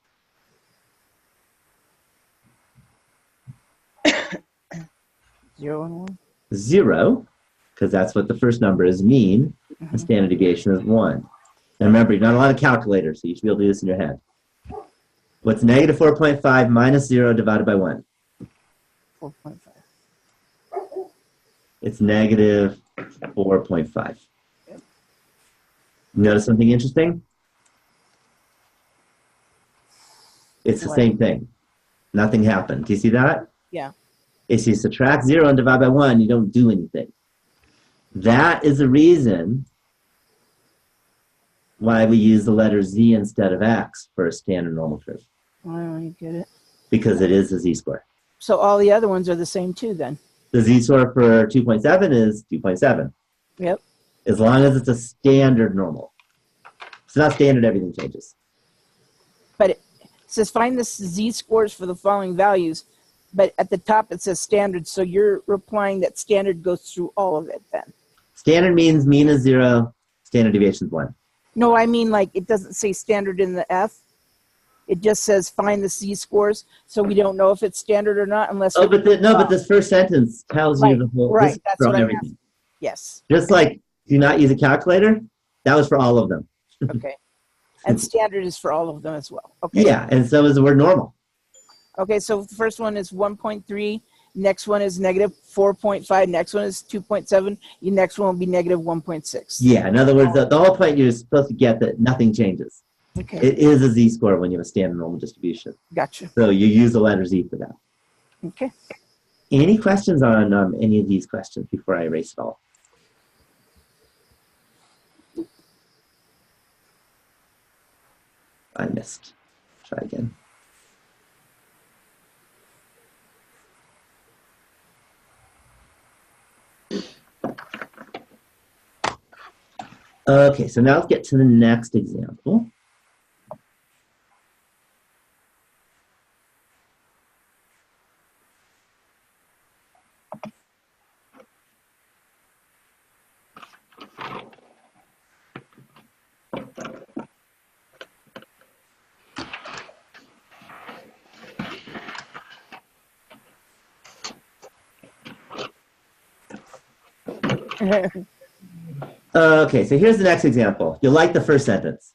Speaker 3: 0 and 1.
Speaker 1: 0, because that's what the first number is, mean. The standard deviation is 1. And remember, you're not allowed a calculator, so you should be able to do this in your head. What's negative 4.5 minus 0 divided by 1?
Speaker 3: 4.5.
Speaker 1: It's negative 4.5. Notice something interesting? It's the same thing. Nothing happened. Do you see that?
Speaker 3: Yeah.
Speaker 1: If you subtract 0 and divide by 1, you don't do anything. That is the reason why we use the letter Z instead of X for a standard normal curve.
Speaker 3: Oh, you get it.
Speaker 1: Because it is a Z-score.
Speaker 3: So all the other ones are the same too then?
Speaker 1: The Z-score for 2.7 is 2.7.
Speaker 3: Yep.
Speaker 1: As long as it's a standard normal. It's not standard, everything changes.
Speaker 3: But it says find the Z-scores for the following values, but at the top it says standard, so you're replying that standard goes through all of it then?
Speaker 1: Standard means mean is 0, standard deviation is 1.
Speaker 3: No, I mean like it doesn't say standard in the F. It just says find the Z-scores, so we don't know if it's standard or not unless...
Speaker 1: Oh, but this first sentence tells you the whole...
Speaker 3: Right, that's what I'm
Speaker 1: everything.
Speaker 3: asking. Yes.
Speaker 1: Just like, do not use a calculator, that was for all of them.
Speaker 3: Okay. And standard is for all of them as well. Okay.
Speaker 1: Yeah, and so is the word normal.
Speaker 3: Okay, so the first one is 1.3, next one is negative 4.5, next one is 2.7, the next one will be negative 1.6.
Speaker 1: Yeah, in other words, the whole point you're supposed to get that nothing changes.
Speaker 3: Okay.
Speaker 1: It is a Z-score when you have a standard normal distribution.
Speaker 3: Gotcha.
Speaker 1: So you use the letter Z for that.
Speaker 3: Okay.
Speaker 1: Any questions on any of these questions before I erase it all? I missed. Try again. Okay, so now let's get to the next example. Okay, so here's the next example. You'll like the first sentence.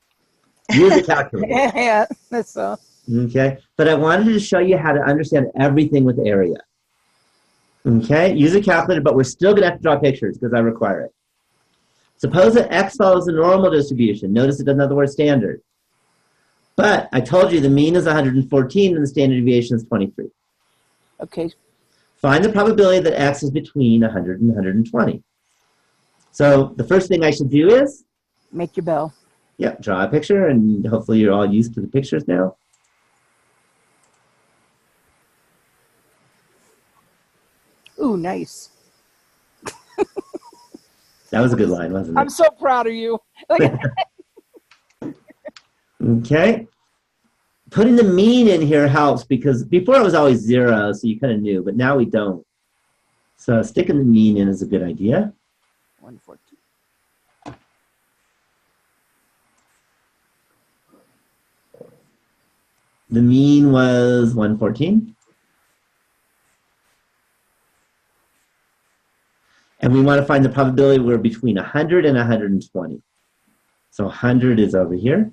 Speaker 1: Use a calculator.
Speaker 3: Yeah, that's all.
Speaker 1: Okay, but I wanted to show you how to understand everything with area. Okay, use a calculator, but we're still going to have to draw pictures because I require it. Suppose that x follows the normal distribution. Notice it doesn't have the word standard. But I told you the mean is 114 and the standard deviation is 23.
Speaker 3: Okay.
Speaker 1: Find the probability that x is between 100 and 120. So the first thing I should do is,
Speaker 3: Make your bell.
Speaker 1: yep, draw a picture, and hopefully you're all used to the pictures now.
Speaker 3: Ooh, nice.
Speaker 1: That was a good line, wasn't it?
Speaker 3: I'm so proud of you. Like,
Speaker 1: Okay. Putting the mean in here helps because before it was always 0, so you kind of knew, but now we don't. So sticking the mean in is a good idea.
Speaker 3: 114.
Speaker 1: The mean was 114. And we want to find the probability we're between 100 and 120. So 100 is over here.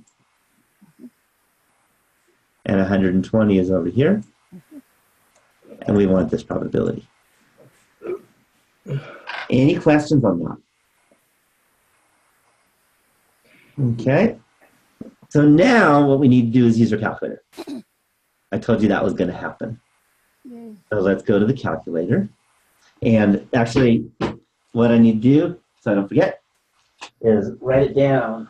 Speaker 1: And 120 is over here. And we want this probability. Any questions on that? Okay. So now what we need to do is use our calculator. I told you that was going to happen.
Speaker 3: Yay.
Speaker 1: So let's go to the calculator. And actually, what I need to do, so I don't forget, is write it down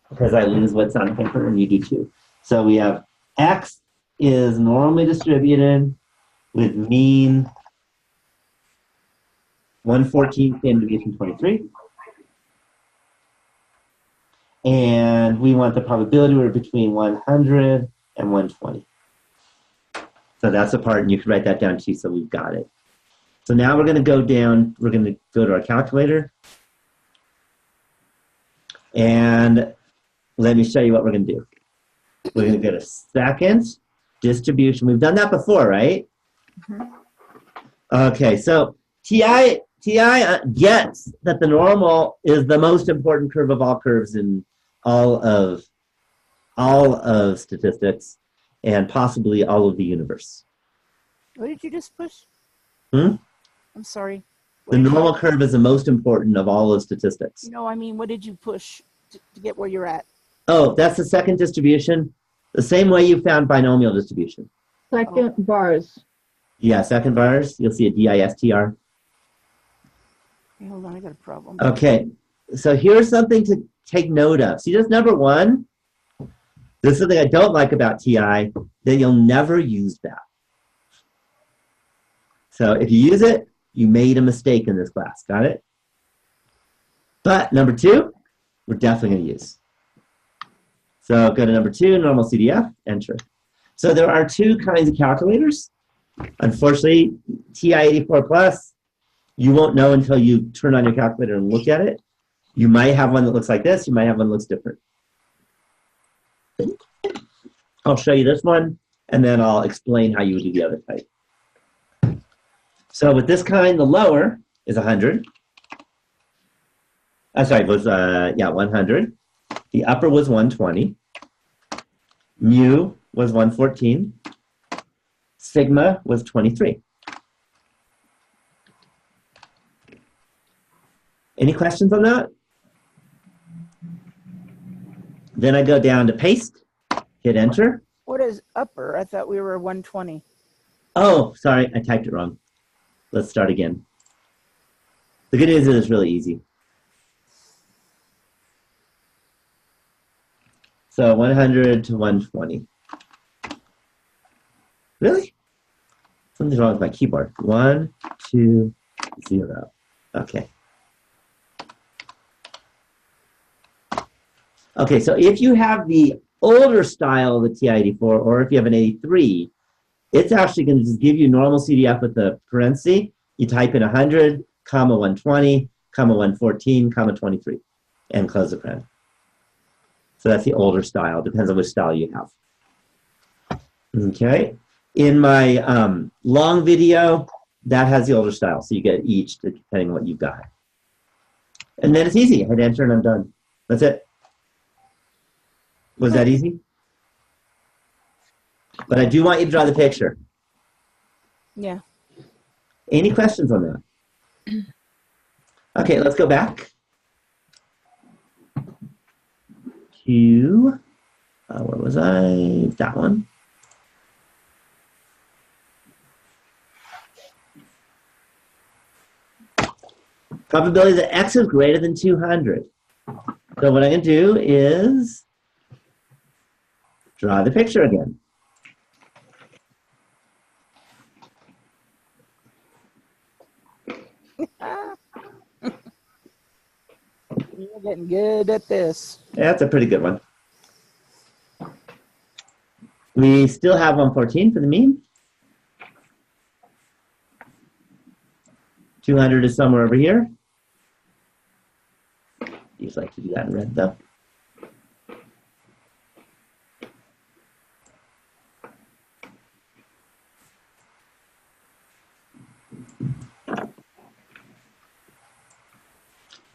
Speaker 1: because I lose what's on paper and you do too. So we have x is normally distributed with mean 114 standard deviation 23. And we want the probability we're between 100 and 120. So that's the part, and you can write that down too, so we've got it. So now we're going to go down, we're going to go to our calculator. And let me show you what we're going to do. We're going to go to second distribution. We've done that before, right?
Speaker 2: Mhm.
Speaker 1: Okay, so TI gets that the normal is the most important curve of all curves in all of statistics and possibly all of the universe.
Speaker 3: What did you just push?
Speaker 1: Hmm?
Speaker 3: I'm sorry. What
Speaker 1: The
Speaker 3: did you-
Speaker 1: normal curve is the most important of all of statistics.
Speaker 3: No, I mean, what did you push to get where you're at?
Speaker 1: Oh, that's the second distribution. The same way you found binomial distribution.
Speaker 2: Second bars.
Speaker 1: Yeah, second bars, you'll see a DISTR.
Speaker 3: Hey, hold on, I got a problem.
Speaker 1: Okay, so here's something to take note of. See, this number 1, this is something I don't like about TI, that you'll never use that. So if you use it, you made a mistake in this class, got it? But number 2, we're definitely going to use. So go to number 2, normal CDF, enter. So there are 2 kinds of calculators. Unfortunately, TI-84 Plus, you won't know until you turn on your calculator and look at it. You might have one that looks like this. You might have one that looks different. I'll show you this one, and then I'll explain how you would do the other type. So with this kind, the lower is 100. Sorry, it was 100. The upper was 120. Mu was 114. Sigma was 23. Any questions on that? Then I go down to paste, hit enter.
Speaker 3: What is upper? I thought we were 120.
Speaker 1: Oh, sorry, I typed it wrong. Let's start again. The good news is it's really easy. So 100 to 120. Really? Something's wrong with my keyboard. 1, 2, 0. Okay. Okay, so if you have the older style of the TI-84, or if you have an 83, it's actually going to just give you normal CDF with the parenthesis. You type in 100, comma 120, comma 114, comma 23, and close the paren. So that's the older style. Depends on which style you have. Okay. In my long video, that has the older style. So you get each depending on what you've got. And then it's easy. Hit enter and I'm done. That's it. Was that easy? But I do want you to draw the picture.
Speaker 3: Yeah.
Speaker 1: Any questions on that? Okay, let's go back to, where was I? That one. Probability that x is greater than 200. So what I'm going to do is draw the picture again.
Speaker 3: You're getting good at this.
Speaker 1: That's a pretty good one. We still have 114 for the mean. 200 is somewhere over here. You'd like to do that in red, though.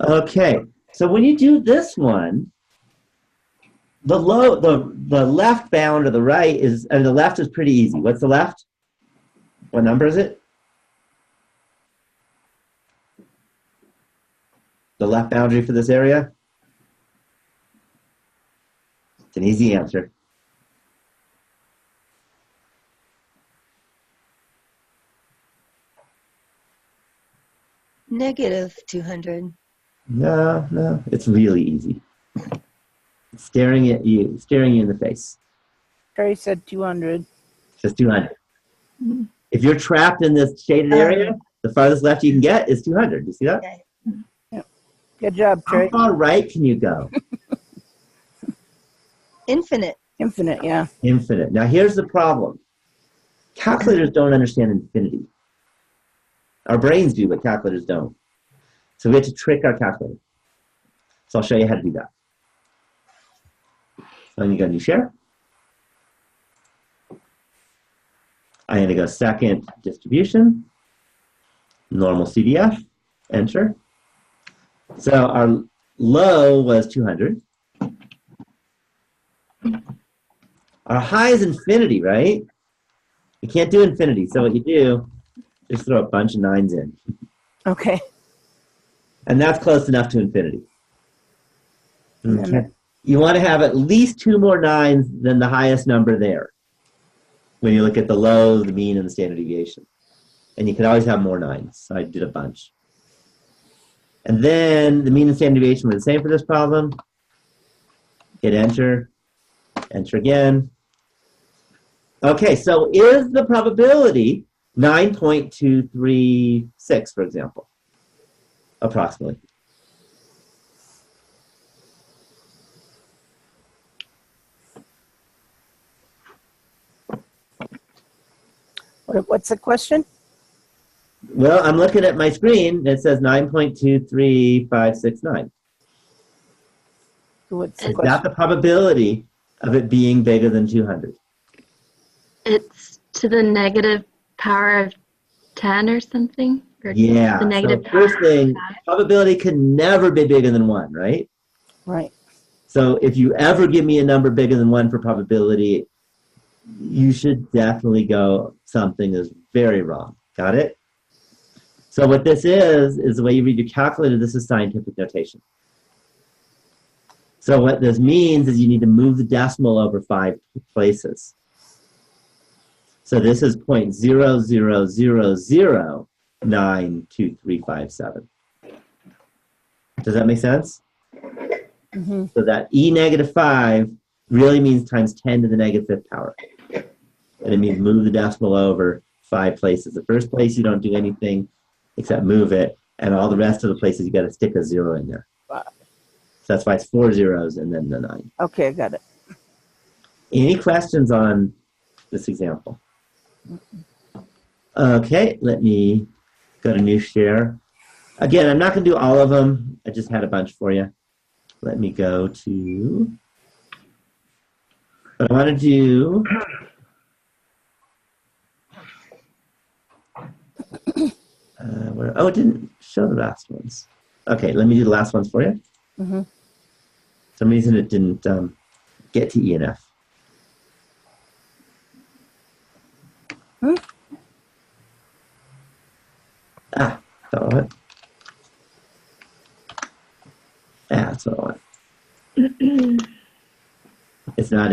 Speaker 1: Okay, so when you do this one, the left bound or the right is, the left is pretty easy. What's the left? What number is it? The left boundary for this area? It's an easy answer.
Speaker 4: Negative 200.
Speaker 1: No, it's really easy. It's staring you in the face.
Speaker 3: Terry said 200.
Speaker 1: Just 200. If you're trapped in this shaded area, the farthest left you can get is 200. You see that?
Speaker 4: Okay.
Speaker 3: Good job,
Speaker 1: How
Speaker 3: Terry.
Speaker 1: far right can you go?
Speaker 4: Infinite.
Speaker 3: Infinite, yeah.
Speaker 1: Infinite. Now here's the problem. Calculators don't understand infinity. Our brains do, but calculators don't. So we have to trick our calculator. So I'll show you how to do that. So I'm going to go new share. I'm going to go second distribution, normal CDF, enter. So our low was 200. Our high is infinity, right? You can't do infinity. So what you do, just throw a bunch of 9s in.
Speaker 3: Okay.
Speaker 1: And that's close enough to infinity. Okay. You want to have at least 2 more 9s than the highest number there when you look at the low, the mean, and the standard deviation. And you can always have more 9s. So I did a bunch. And then the mean and standard deviation were the same for this problem. Hit enter. Enter again. Okay, so is the probability 9.236, for example? Approximately.
Speaker 3: What's the question?
Speaker 1: Well, I'm looking at my screen, and it says 9.23569.
Speaker 3: What's the
Speaker 1: Is
Speaker 3: question?
Speaker 1: that the probability of it being bigger than 200?
Speaker 5: It's to the negative power of 10 or something? Or
Speaker 1: Yeah.
Speaker 5: The negative
Speaker 1: So first
Speaker 5: power of
Speaker 1: thing,
Speaker 5: 5.
Speaker 1: probability can never be bigger than 1, right?
Speaker 3: Right.
Speaker 1: So if you ever give me a number bigger than 1 for probability, you should definitely go something is very wrong. Got it? So what this is the way you read your calculator, this is scientific notation. So what this means is you need to move the decimal over 5 places. So this is 0.0000092357. Does that make sense?
Speaker 3: Mm-hmm.
Speaker 1: So that e negative 5 really means times 10 to the negative 5th power. And it means move the decimal over 5 places. The first place you don't do anything except move it, and all the rest of the places you got to stick a 0 in there.
Speaker 3: Wow.
Speaker 1: So that's why it's 4 zeros and then the 9.
Speaker 3: Okay, I got it.
Speaker 1: Any questions on this example? Okay, let me go to new share. Again, I'm not going to do all of them. I just had a bunch for you. Let me go to, but I want to do, it didn't show the last ones. Okay, let me do the last ones for you.
Speaker 3: Mm-hmm.
Speaker 1: For some reason it didn't get to E and F. Saw it.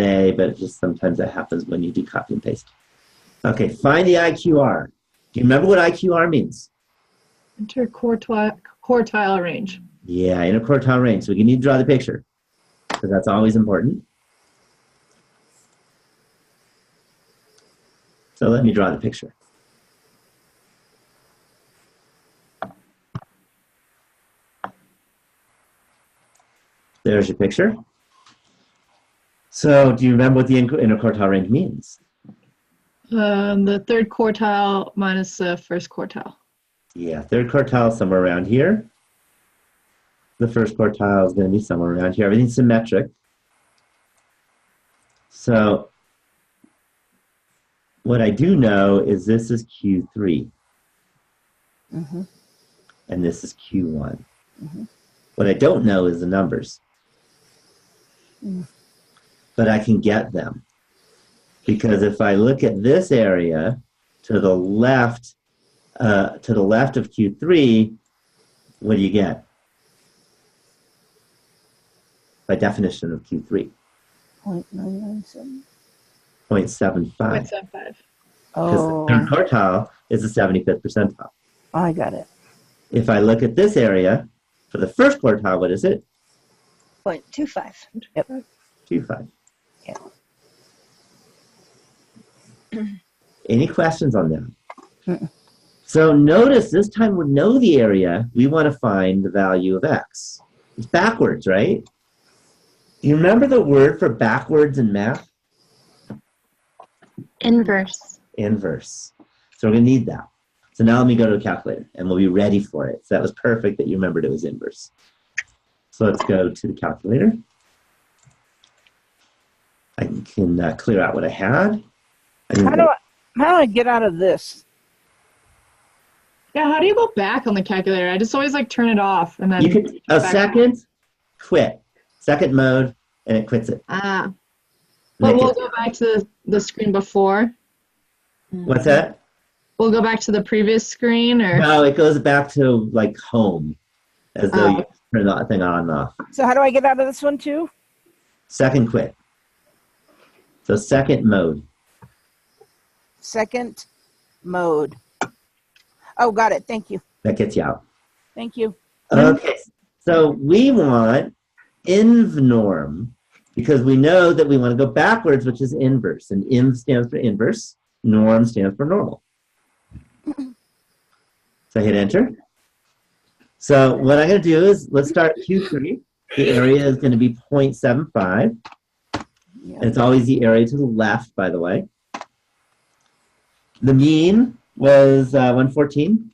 Speaker 1: A, but just sometimes that happens when you do copy and paste. Okay, find the IQR. Do you remember what IQR means?
Speaker 2: Interquartile range.
Speaker 1: Yeah, interquartile range. So we need to draw the picture because that's always important. So let me draw the picture. There's your picture. So do you remember what the interquartile range means?
Speaker 2: The third quartile minus the first quartile.
Speaker 1: Yeah, third quartile is somewhere around here. The first quartile is going to be somewhere around here. Everything's symmetric. So what I do know is this is Q3.
Speaker 3: Mm-hmm.
Speaker 1: And this is Q1.
Speaker 3: Mm-hmm.
Speaker 1: What I don't know is the numbers.
Speaker 3: Mm.
Speaker 1: But I can get them. Because if I look at this area to the left of Q3, what do you get? By definition of Q3.
Speaker 3: 0.997.
Speaker 1: 0.75.
Speaker 2: 0.75.
Speaker 1: Because
Speaker 3: Oh,
Speaker 1: the third quartile is the 75th percentile.
Speaker 3: I got it.
Speaker 1: If I look at this area, for the first quartile, what is it?
Speaker 4: 0.25.
Speaker 1: 2.5.
Speaker 3: Yeah.
Speaker 1: Any questions on that?
Speaker 3: Mm-mm.
Speaker 1: So notice this time we know the area, we want to find the value of x. It's backwards, right? Do you remember the word for backwards in math?
Speaker 5: Inverse.
Speaker 1: Inverse. So we're going to need that. So now let me go to the calculator and we'll be ready for it. So that was perfect that you remembered it was inverse. So let's go to the calculator. I can clear out what I had.
Speaker 3: How do I get out of this?
Speaker 2: Yeah, how do you go back on the calculator? I just always like turn it off and then
Speaker 1: You could a
Speaker 2: back.
Speaker 1: second quit, second mode, and it quits it.
Speaker 2: Ah. But we'll go back to the screen before.
Speaker 1: What's that?
Speaker 2: We'll go back to the previous screen, or
Speaker 1: No, it goes back to like home, as though you turn the thing on and off.
Speaker 3: So how do I get out of this one too?
Speaker 1: Second quit. So second mode.
Speaker 3: Second mode. Oh, got it. Thank you.
Speaker 1: That gets you out.
Speaker 3: Thank you.
Speaker 1: Okay, so we want inv norm because we know that we want to go backwards, which is inverse. And inv stands for inverse, norm stands for normal. So I hit enter. So what I'm going to do is let's start Q3. The area is going to be 0.75.
Speaker 3: Yeah.
Speaker 1: And it's always the area to the left, by the way. The mean was 114.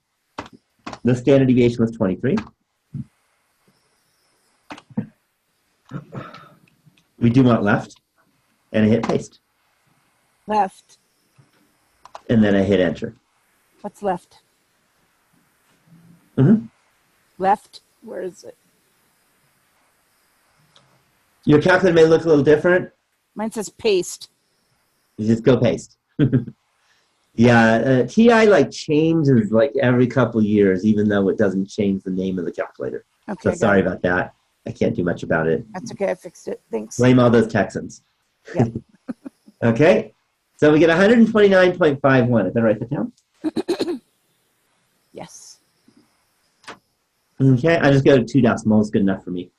Speaker 1: The standard deviation was 23. We do want left. And I hit paste.
Speaker 3: Left.
Speaker 1: And then I hit enter.
Speaker 3: What's left?
Speaker 1: Mhm.
Speaker 3: Left. Where is it?
Speaker 1: Your calculator may look a little different.
Speaker 3: Mine says paste.
Speaker 1: You just go paste. Yeah, TI like changes like every couple years, even though it doesn't change the name of the calculator.
Speaker 3: Okay.
Speaker 1: So
Speaker 3: got
Speaker 1: sorry
Speaker 3: it.
Speaker 1: about that. I can't do much about it.
Speaker 3: That's okay. I fixed it. Thanks.
Speaker 1: Blame all those Texans.
Speaker 3: Yep.
Speaker 1: Okay, so we get 129.51. Is that write that down?
Speaker 3: Yes.
Speaker 1: Okay, I just go to 2 decimals, good enough for me.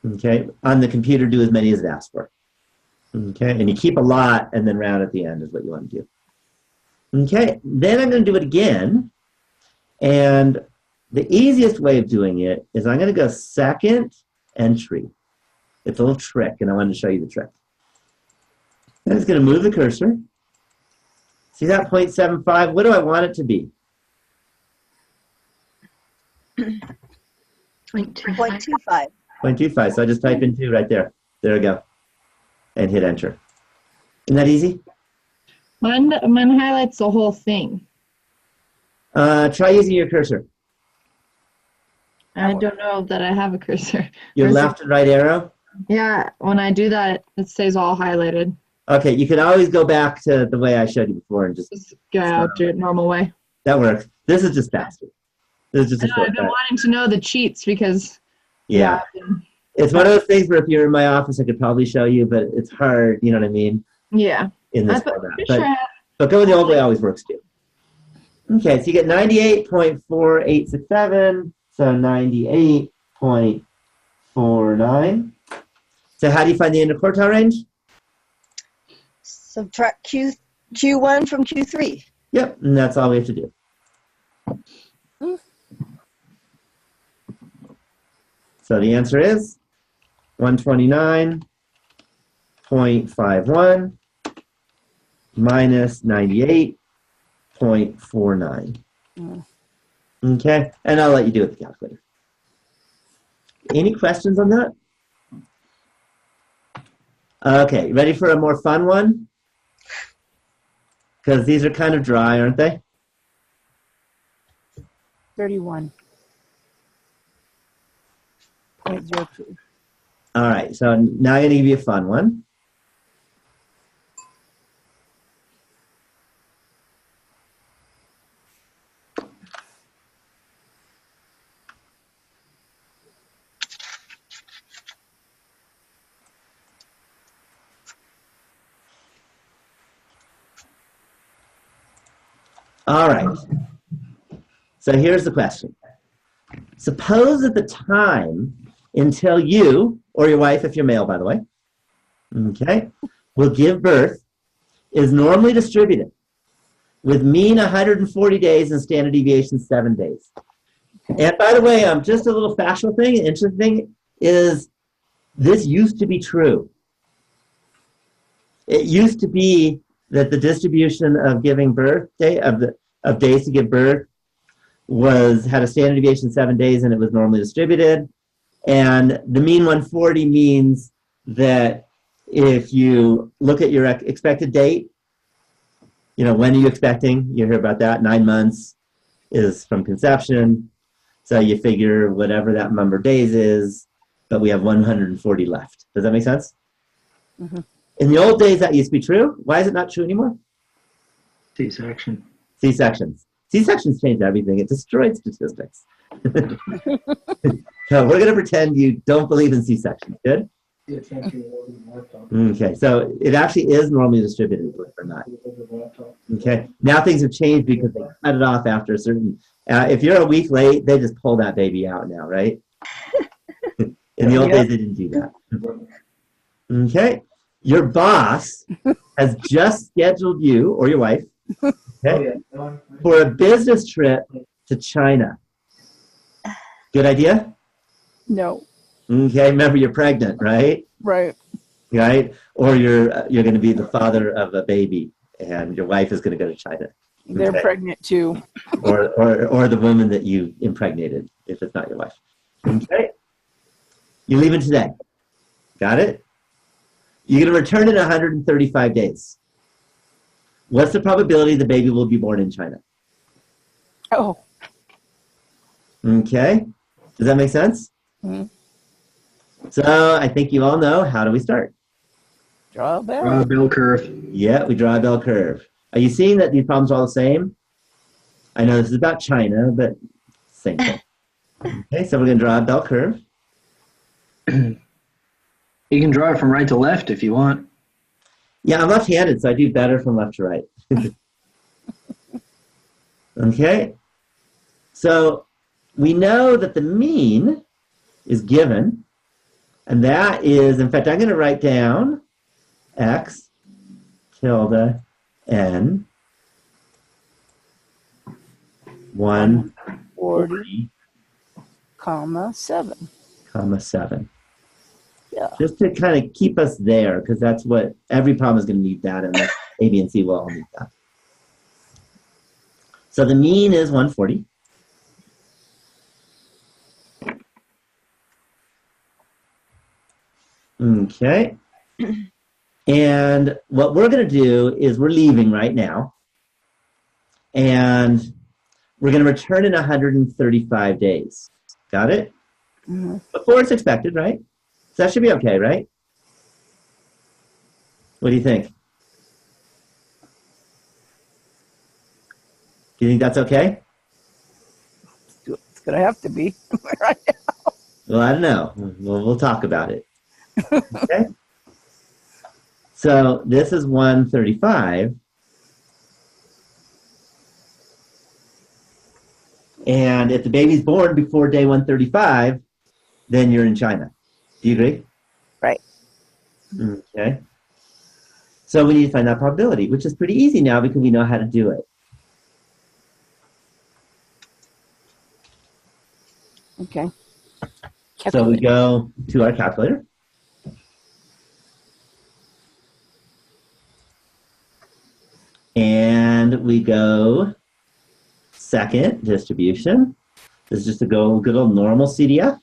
Speaker 1: Okay, on the computer, do as many as it asks for. Okay, and you keep a lot and then round at the end is what you want to do. Okay, then I'm going to do it again. And the easiest way of doing it is I'm going to go second entry. It's a little trick, and I wanted to show you the trick. I'm just going to move the cursor. See that 0.75? What do I want it to be?
Speaker 5: 0.25.
Speaker 4: 0.25.
Speaker 1: 0.25. So I just type in 2 right there. There we go. And hit enter. Isn't that easy?
Speaker 2: mine highlights the whole thing.
Speaker 1: Try using your cursor.
Speaker 2: I don't know that I have a cursor.
Speaker 1: Your
Speaker 2: Where's
Speaker 1: left and right arrow.
Speaker 2: Yeah, when I do that, it stays all highlighted.
Speaker 1: Okay, you can always go back to the way I showed you before and just,
Speaker 2: Just go do it normal way.
Speaker 1: that works. This is just faster. This is just a
Speaker 2: I know, I've been
Speaker 1: shortcut.
Speaker 2: wanting to know the cheats because
Speaker 1: Yeah. It's one of those things where if you're in my office, I could probably show you, but it's hard, you know what I mean,
Speaker 2: Yeah.
Speaker 1: in this
Speaker 2: I thought-
Speaker 1: format.
Speaker 2: sure.
Speaker 1: But going the old way always works too. Okay, so you get 98.4867, so 98.49. So how do you find the interquartile range?
Speaker 4: Subtract Q1 from Q3.
Speaker 1: Yep, and that's all we have to do. So the answer is 129.51 minus 98.49. Okay, and I'll let you do it with the calculator. Any questions on that? Okay, ready for a more fun one? Because these are kind of dry, aren't they?
Speaker 3: 31.02.
Speaker 1: All right, so now I'm going to give you a fun one. All right. So here's the question. Suppose at the time until you, or your wife if you're male, by the way, okay, will give birth is normally distributed with mean 140 days and standard deviation 7 days. And by the way, just a little factual thing, interesting is this used to be true. It used to be that the distribution of giving birth day of days to give birth had a standard deviation 7 days and it was normally distributed. And the mean 140 means that if you look at your expected date, you know, when are you expecting? You hear about that. 9 months is from conception. So you figure whatever that number of days is, but we have 140 left. Does that make sense?
Speaker 3: Mm-hmm.
Speaker 1: In the old days, that used to be true. Why is it not true anymore?
Speaker 6: C-section.
Speaker 1: C-sections. C-sections changed everything. It destroyed statistics. So we're going to pretend you don't believe in C-sections. Good? Okay, so it actually is normally distributed, believe it or not. Okay, now things have changed because they cut it off after a certain. If you're a week late, they just pull that baby out now, right? In the old days, they didn't do that. Okay, your boss has just scheduled you or your wife, okay, for a business trip to China. Good idea?
Speaker 3: No.
Speaker 1: Okay, remember you're pregnant, right?
Speaker 3: Right.
Speaker 1: Right? Or you're going to be the father of a baby, and your wife is going to go to China.
Speaker 3: They're
Speaker 1: Okay.
Speaker 3: pregnant too.
Speaker 1: Or the woman that you impregnated, if it's not your wife. Okay? You're leaving today. Got it? You're going to return in 135 days. What's the probability the baby will be born in China?
Speaker 3: Oh.
Speaker 1: Okay? Does that make sense?
Speaker 3: Mm-hmm.
Speaker 1: So I think you all know, how do we start?
Speaker 3: Draw a bell.
Speaker 6: Draw a bell curve.
Speaker 1: Yeah, we draw a bell curve. Are you seeing that these problems are all the same? I know this is about China, but same thing. Okay, so we're going to draw a bell curve.
Speaker 6: You can draw it from right to left if you want.
Speaker 1: Yeah, I'm left-handed, so I do better from left to right. Okay, so we know that the mean is given, and that is, in fact, I'm going to write down x tilde n 140,
Speaker 3: 40,7.
Speaker 1: comma 7.
Speaker 3: Yeah.
Speaker 1: Just to kind of keep us there, because that's what every problem is going to need that, and A, B, and C will all need that. So the mean is 140. Okay. And what we're going to do is we're leaving right now. And we're going to return in 135 days. Got it?
Speaker 3: Mhm.
Speaker 1: Before it's expected, right? So that should be okay, right? What do you think? Do you think that's okay?
Speaker 3: It's gonna have to be right now.
Speaker 1: Well, I don't know. We'll talk about it. Okay. So this is 135. And if the baby's born before day 135, then you're in China. Do you agree?
Speaker 3: Right.
Speaker 1: Okay. So we need to find that probability, which is pretty easy now because we know how to do it.
Speaker 3: Okay.
Speaker 1: So we go to our calculator. And we go second distribution. This is just a good old normal CDF.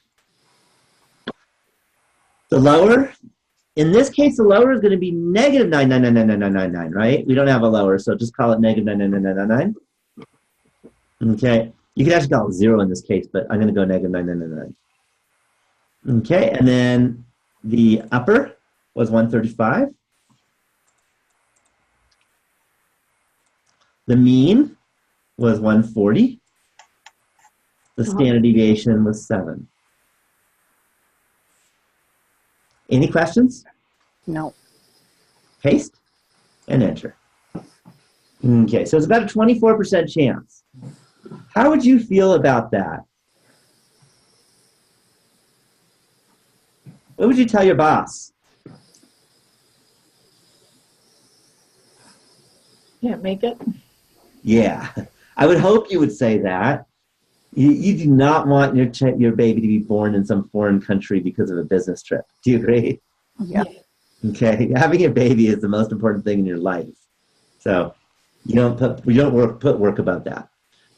Speaker 1: The lower, in this case, the lower is going to be negative 9999999, right? We don't have a lower, so just call it negative 99999. Okay. You can actually call it 0 in this case, but I'm going to go negative 9999. Okay, and then the upper was 135. The mean was 140. The standard deviation was 7. Any questions?
Speaker 3: No.
Speaker 1: Paste and enter. Okay, so it's about a 24% chance. How would you feel about that? What would you tell your boss?
Speaker 2: Can't make it.
Speaker 1: Yeah, I would hope you would say that. You do not want your baby to be born in some foreign country because of a business trip. Do you agree?
Speaker 3: Yeah.
Speaker 1: Okay, having a baby is the most important thing in your life. So you don't put work about that.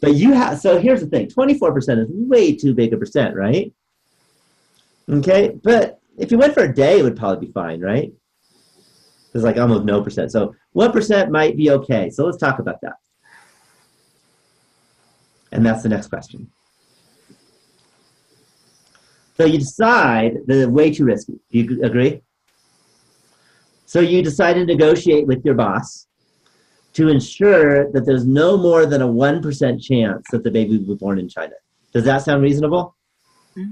Speaker 1: But you have. So here's the thing: 24% is way too big a percent, right? Okay, but if you went for a day, it would probably be fine, right? There's like almost no percent. So what percent might be okay? So let's talk about that. And that's the next question. So you decide that way too risky. Do you agree? So you decide to negotiate with your boss to ensure that there's no more than a 1% chance that the baby will be born in China. Does that sound reasonable? Mm-hmm.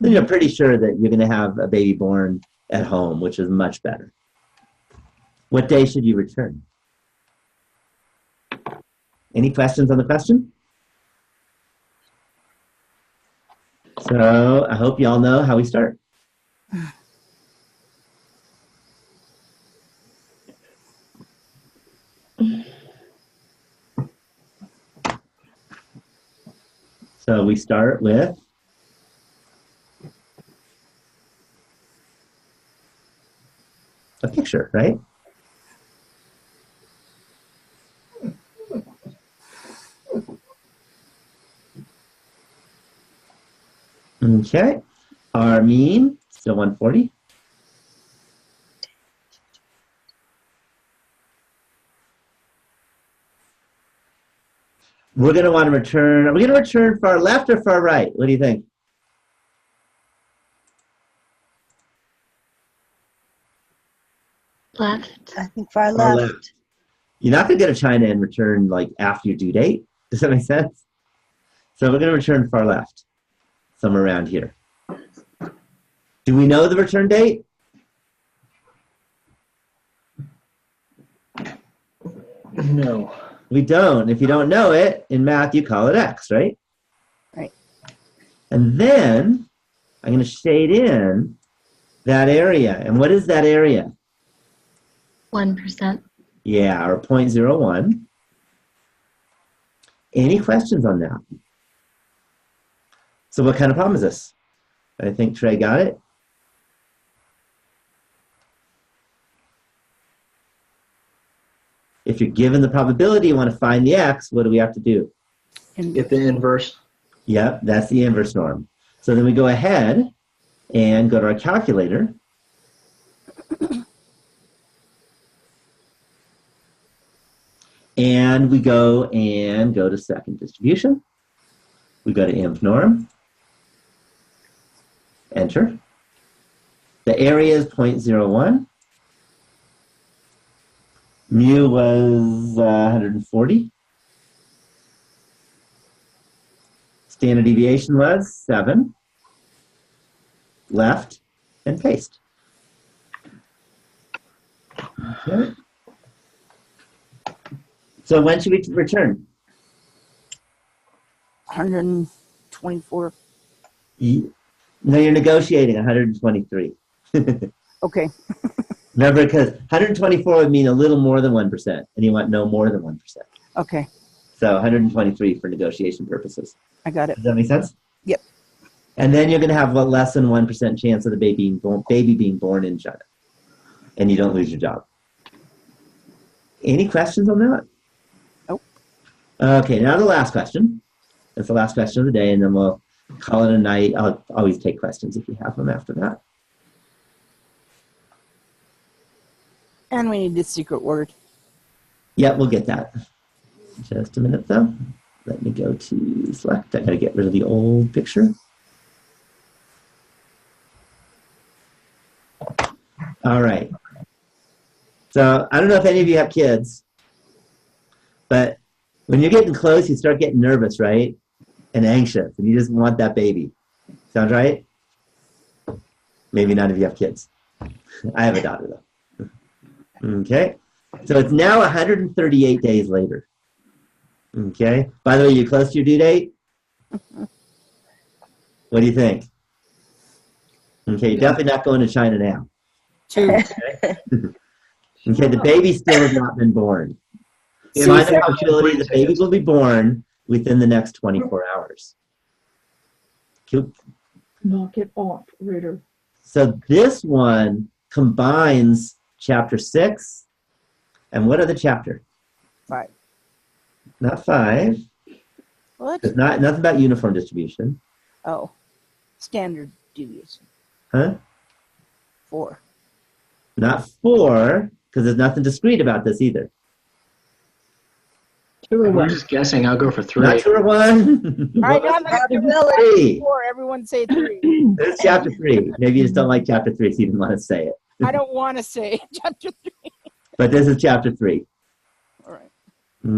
Speaker 1: Then you're pretty sure that you're going to have a baby born at home, which is much better. What day should you return? Any questions on the question? So I hope you all know how we start. So we start with a picture, right? Okay, our mean, still 140. We're going to want to return, are we going to return far left or far right? What do you think?
Speaker 5: Left.
Speaker 4: I think far left.
Speaker 1: You're not going to go to China and return like after your due date. Does that make sense? So we're going to return far left, somewhere around here. Do we know the return date?
Speaker 6: No.
Speaker 1: We don't. If you don't know it, in math, you call it X, right?
Speaker 3: Right.
Speaker 1: And then I'm going to shade in that area. And what is that area?
Speaker 5: 1%.
Speaker 1: Yeah, or 0.01. Any questions on that? So what kind of problem is this? I think Trey got it. If you're given the probability, you want to find the X, what do we have to do?
Speaker 6: Get the inverse.
Speaker 1: Yep, that's the inverse norm. So then we go ahead and go to our calculator. And we go to second distribution. We go to inv norm. Enter. The area is 0.01. Mu was 140. Standard deviation was 7. left, and paste. Okay. So when should we return?
Speaker 3: 124.
Speaker 1: No, you're negotiating 123.
Speaker 3: Okay.
Speaker 1: Remember, because 124 would mean a little more than 1%, and you want no more than 1%.
Speaker 3: Okay.
Speaker 1: So 123 for negotiation purposes.
Speaker 3: I got it.
Speaker 1: Does that make sense?
Speaker 3: Yep.
Speaker 1: And then you're going to have a less than 1% chance of the baby being born in China, and you don't lose your job. Any questions on that?
Speaker 3: Nope.
Speaker 1: Okay, now the last question. That's the last question of the day, and then we'll call it a night. I'll always take questions if you have them after that.
Speaker 3: And we need the secret word.
Speaker 1: Yeah, we'll get that. Just a minute, though. Let me go to select. I got to get rid of the old picture. All right. So I don't know if any of you have kids, but when you're getting close, you start getting nervous, right? And anxious, and you just want that baby. Sounds right? Maybe none of you have kids. I have a daughter, though. Okay. So it's now 138 days later. Okay. By the way, you close to your due date? What do you think? Okay, you're definitely not going to China now.
Speaker 3: 2.
Speaker 1: Okay, okay, the baby still has not been born.
Speaker 3: See,
Speaker 1: Find the possibility the baby will be born within the next 24 hours. Cool.
Speaker 2: Knock it off, Ritter.
Speaker 1: So this one combines chapter 6 and what other chapter?
Speaker 3: 5.
Speaker 1: Not 5.
Speaker 3: What?
Speaker 1: It's nothing about uniform distribution.
Speaker 3: Oh. Standard deviation.
Speaker 1: Huh?
Speaker 3: 4.
Speaker 1: Not 4, because there's nothing discrete about this either.
Speaker 2: 2 or
Speaker 6: I'm
Speaker 2: 1.
Speaker 6: just guessing. I'll go for 3.
Speaker 1: Not sure one.
Speaker 3: All right, now I'm going to
Speaker 1: Three.
Speaker 3: 4. Everyone say 3.
Speaker 1: There's chapter 3. Maybe you just don't like chapter 3, so you didn't want to say it.
Speaker 3: I don't want to say chapter 3.
Speaker 1: But this is chapter 3.
Speaker 3: All right.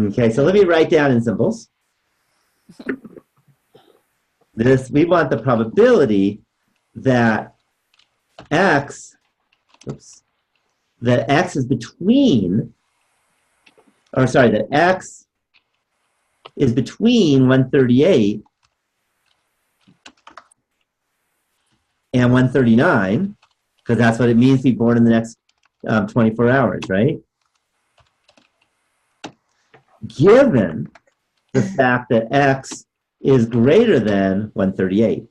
Speaker 1: Okay, so let me write down in symbols. We want the probability that x is between, that x is between 138 and 139, because that's what it means to be born in the next 24 hours, right? Given the fact that x is greater than 138.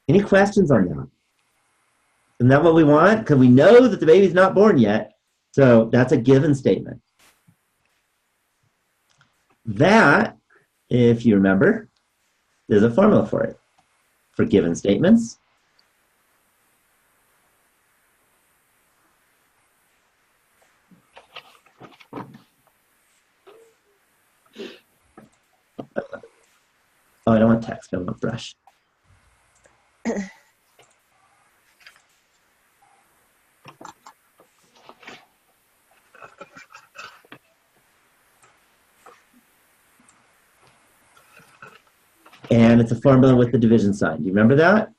Speaker 1: Any questions on that? Isn't that what we want? Because we know that the baby's not born yet, so that's a given statement. That, if you remember, there's a formula for it, for given statements. Oh, I don't want text, I want brush. And it's a formula with the division sign. Do you remember that?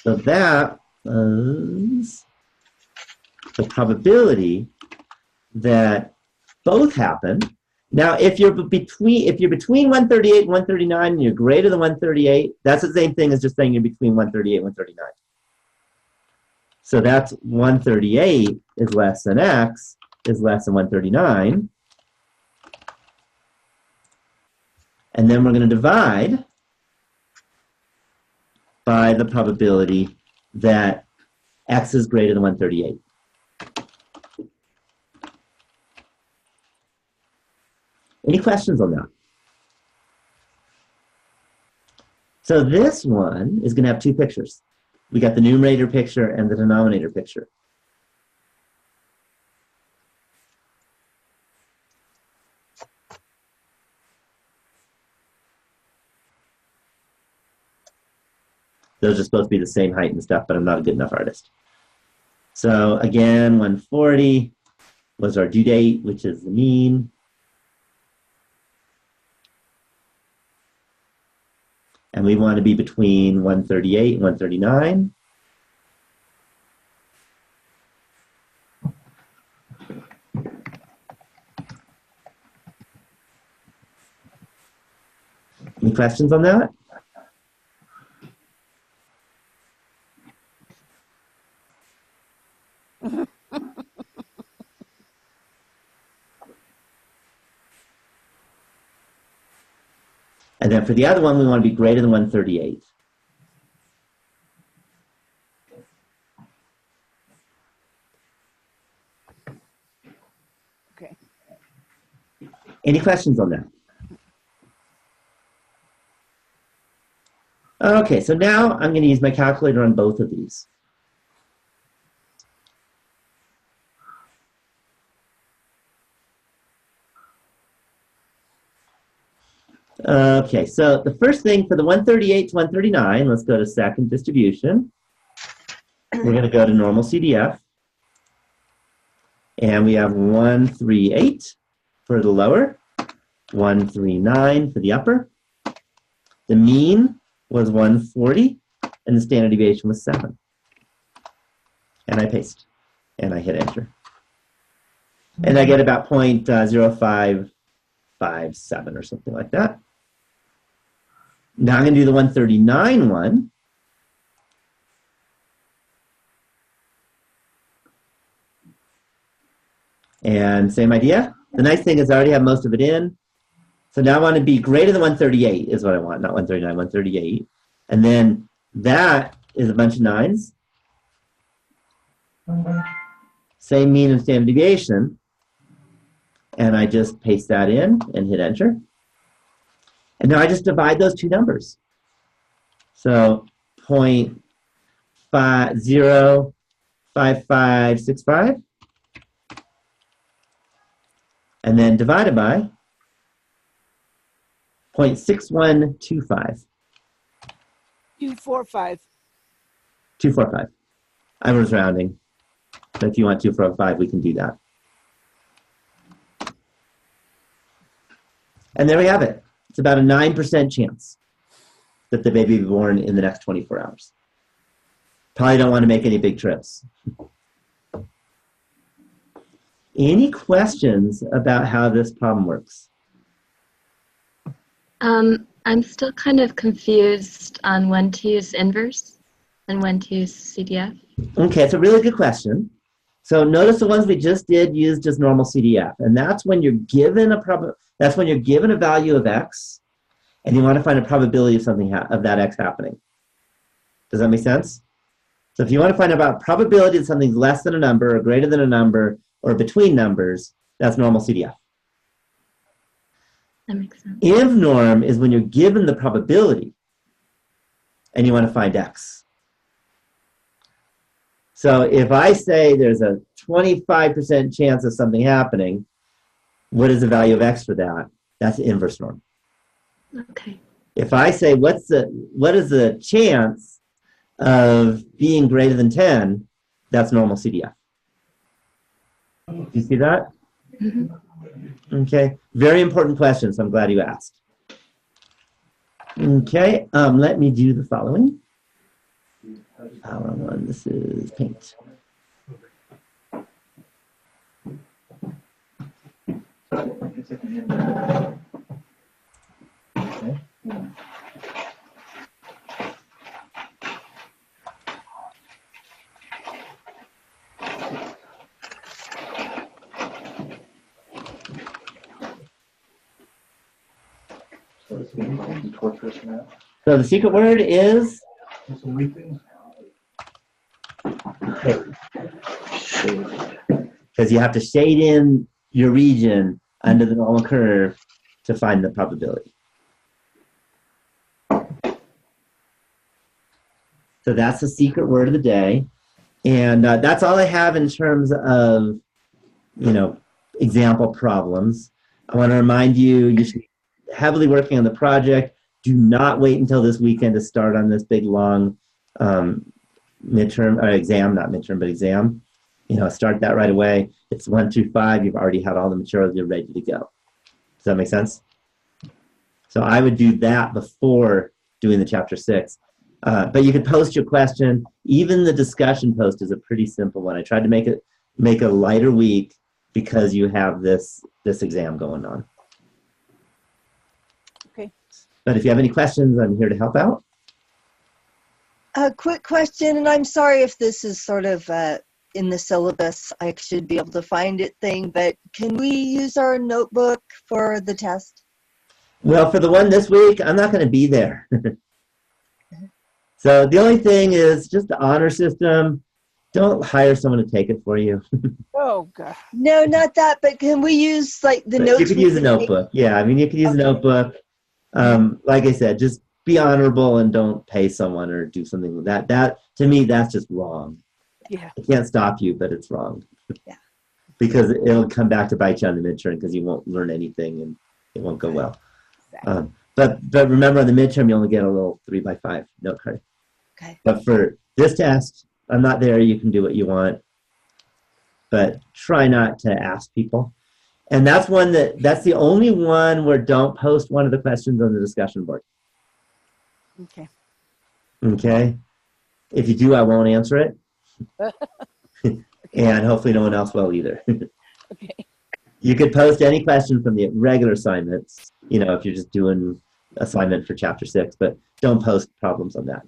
Speaker 1: So that is the probability that both happen. Now, if you're between 138 and 139 and you're greater than 138, that's the same thing as just saying you're between 138 and 139. So that's 138 is less than x is less than 139. And then we're going to divide by the probability that x is greater than 138. Any questions on that? So this one is going to have two pictures. We got the numerator picture and the denominator picture. Those are supposed to be the same height and stuff, but I'm not a good enough artist. So again, 140 was our due date, which is the mean. And we want to be between 138 and 139. Any questions on that? And then for the other one, we want to be greater than 138.
Speaker 3: Okay.
Speaker 1: Any questions on that? Okay, so now I'm going to use my calculator on both of these. Okay, so the first thing for the 138 to 139, let's go to second distribution. We're going to go to normal CDF. And we have 138 for the lower, 139 for the upper. The mean was 140, and the standard deviation was 7. And I paste, and I hit enter. And I get about 0.0557 or something like that. Now I'm going to do the 139 one. And same idea. The nice thing is I already have most of it in. So now I want to be greater than 138 is what I want, not 139, 138. And then that is a bunch of 9s. Same mean and standard deviation. And I just paste that in and hit enter. And now I just divide those two numbers. So 0.505565. And then divided by 0.6125.
Speaker 3: 245.
Speaker 1: 245. I was rounding. So if you want 245, we can do that. And there we have it. It's about a 9% chance that the baby will be born in the next 24 hours. Probably don't want to make any big trips. Any questions about how this problem works?
Speaker 5: I'm still kind of confused on when to use inverse and when to use CDF.
Speaker 1: Okay, it's a really good question. So notice the ones we just did used just normal CDF, and that's when you're given a value of x, and you want to find a probability of something of that x happening. Does that make sense? So if you want to find out probability that something's less than a number or greater than a number or between numbers, that's normal CDF.
Speaker 5: That makes sense.
Speaker 1: Inv norm is when you're given the probability and you want to find x. So if I say there's a 25% chance of something happening, what is the value of x for that? That's the inverse norm.
Speaker 5: Okay.
Speaker 1: If I say what is the chance of being greater than 10, that's normal CDF. Do you see that?
Speaker 5: Mm-hmm.
Speaker 1: Okay, very important question, so I'm glad you asked. Okay, let me do the following. Wrong one, this is paint. Okay. So the secret word is because you have to shade in your region under the normal curve to find the probability. So that's the secret word of the day. And that's all I have in terms of, example problems. I want to remind you, you should be heavily working on the project. Do not wait until this weekend to start on this big, long midterm or exam, not midterm, but exam. Start that right away. It's 1 through 5. You've already had all the materials. You're ready to go. Does that make sense? So I would do that before doing the chapter 6. But you could post your question. Even the discussion post is a pretty simple one. I tried to make a lighter week because you have this exam going on.
Speaker 3: Okay.
Speaker 1: But if you have any questions, I'm here to help out.
Speaker 4: A quick question, and I'm sorry if this is sort of in the syllabus, I should be able to find it thing, but can we use our notebook for the test?
Speaker 1: Well, for the one this week, I'm not going to be there. So the only thing is just the honor system. Don't hire someone to take it for you.
Speaker 3: Oh, God.
Speaker 4: No, not that, but can we use like the notes?
Speaker 1: You could use a notebook. Yeah, I mean, you could use a notebook. Like I said, just be honorable and don't pay someone or do something like that. That, to me, that's just wrong.
Speaker 3: Yeah.
Speaker 1: I can't stop you, but it's wrong.
Speaker 4: Yeah.
Speaker 1: Because it'll come back to bite you on the midterm because you won't learn anything and it won't go well.
Speaker 3: Exactly.
Speaker 1: But remember, on the midterm, you only get a little 3x5 note card.
Speaker 4: Okay.
Speaker 1: But for this test, I'm not there. You can do what you want. But try not to ask people. And that's the only one where don't post one of the questions on the discussion board.
Speaker 3: Okay.
Speaker 1: Okay? If you do, I won't answer it. And hopefully no one else will either.
Speaker 3: Okay.
Speaker 1: You could post any question from the regular assignments, if you're just doing assignment for chapter 6, but don't post problems on that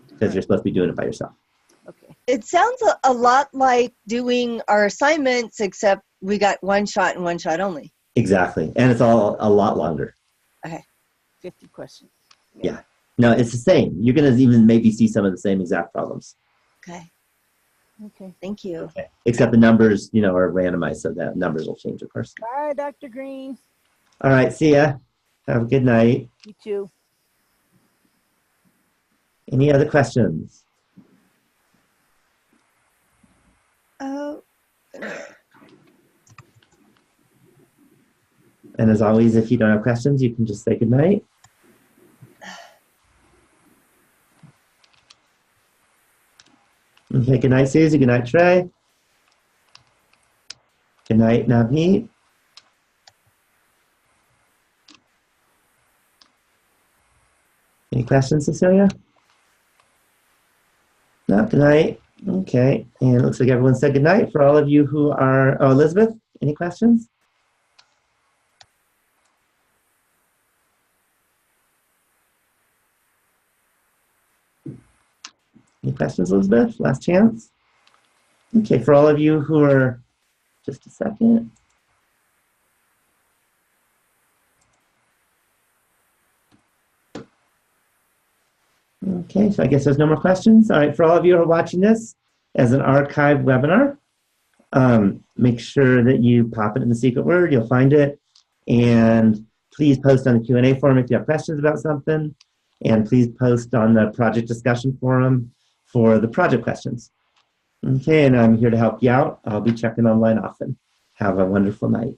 Speaker 1: because you're supposed to be doing it by yourself.
Speaker 3: Okay.
Speaker 4: It sounds a lot like doing our assignments, except we got one shot and one shot only.
Speaker 1: Exactly. And it's all a lot longer.
Speaker 3: 50 questions.
Speaker 1: Yeah. No, it's the same. You're going to even maybe see some of the same exact problems.
Speaker 4: Okay.
Speaker 3: Okay.
Speaker 4: Thank you.
Speaker 1: Okay. Except the numbers, are randomized, so that numbers will change, of course.
Speaker 3: Bye, Dr. Green.
Speaker 1: All right. See ya. Have a good night.
Speaker 3: You too.
Speaker 1: Any other questions? And as always, if you don't have questions, you can just say good night. Okay, good night, Susie. Good night, Trey. Good night, Navneet. Any questions, Cecilia? No, good night. Okay, and it looks like everyone said good night. For all of you who are, Elizabeth, any questions? Any questions, Elizabeth? Last chance. Okay, for all of you who are, just a second. Okay, so I guess there's no more questions. All right, for all of you who are watching this as an archive webinar, make sure that you pop it in the secret word. You'll find it. And please post on the Q&A forum if you have questions about something. And please post on the project discussion forum for the project questions. Okay, and I'm here to help you out. I'll be checking online often. Have a wonderful night.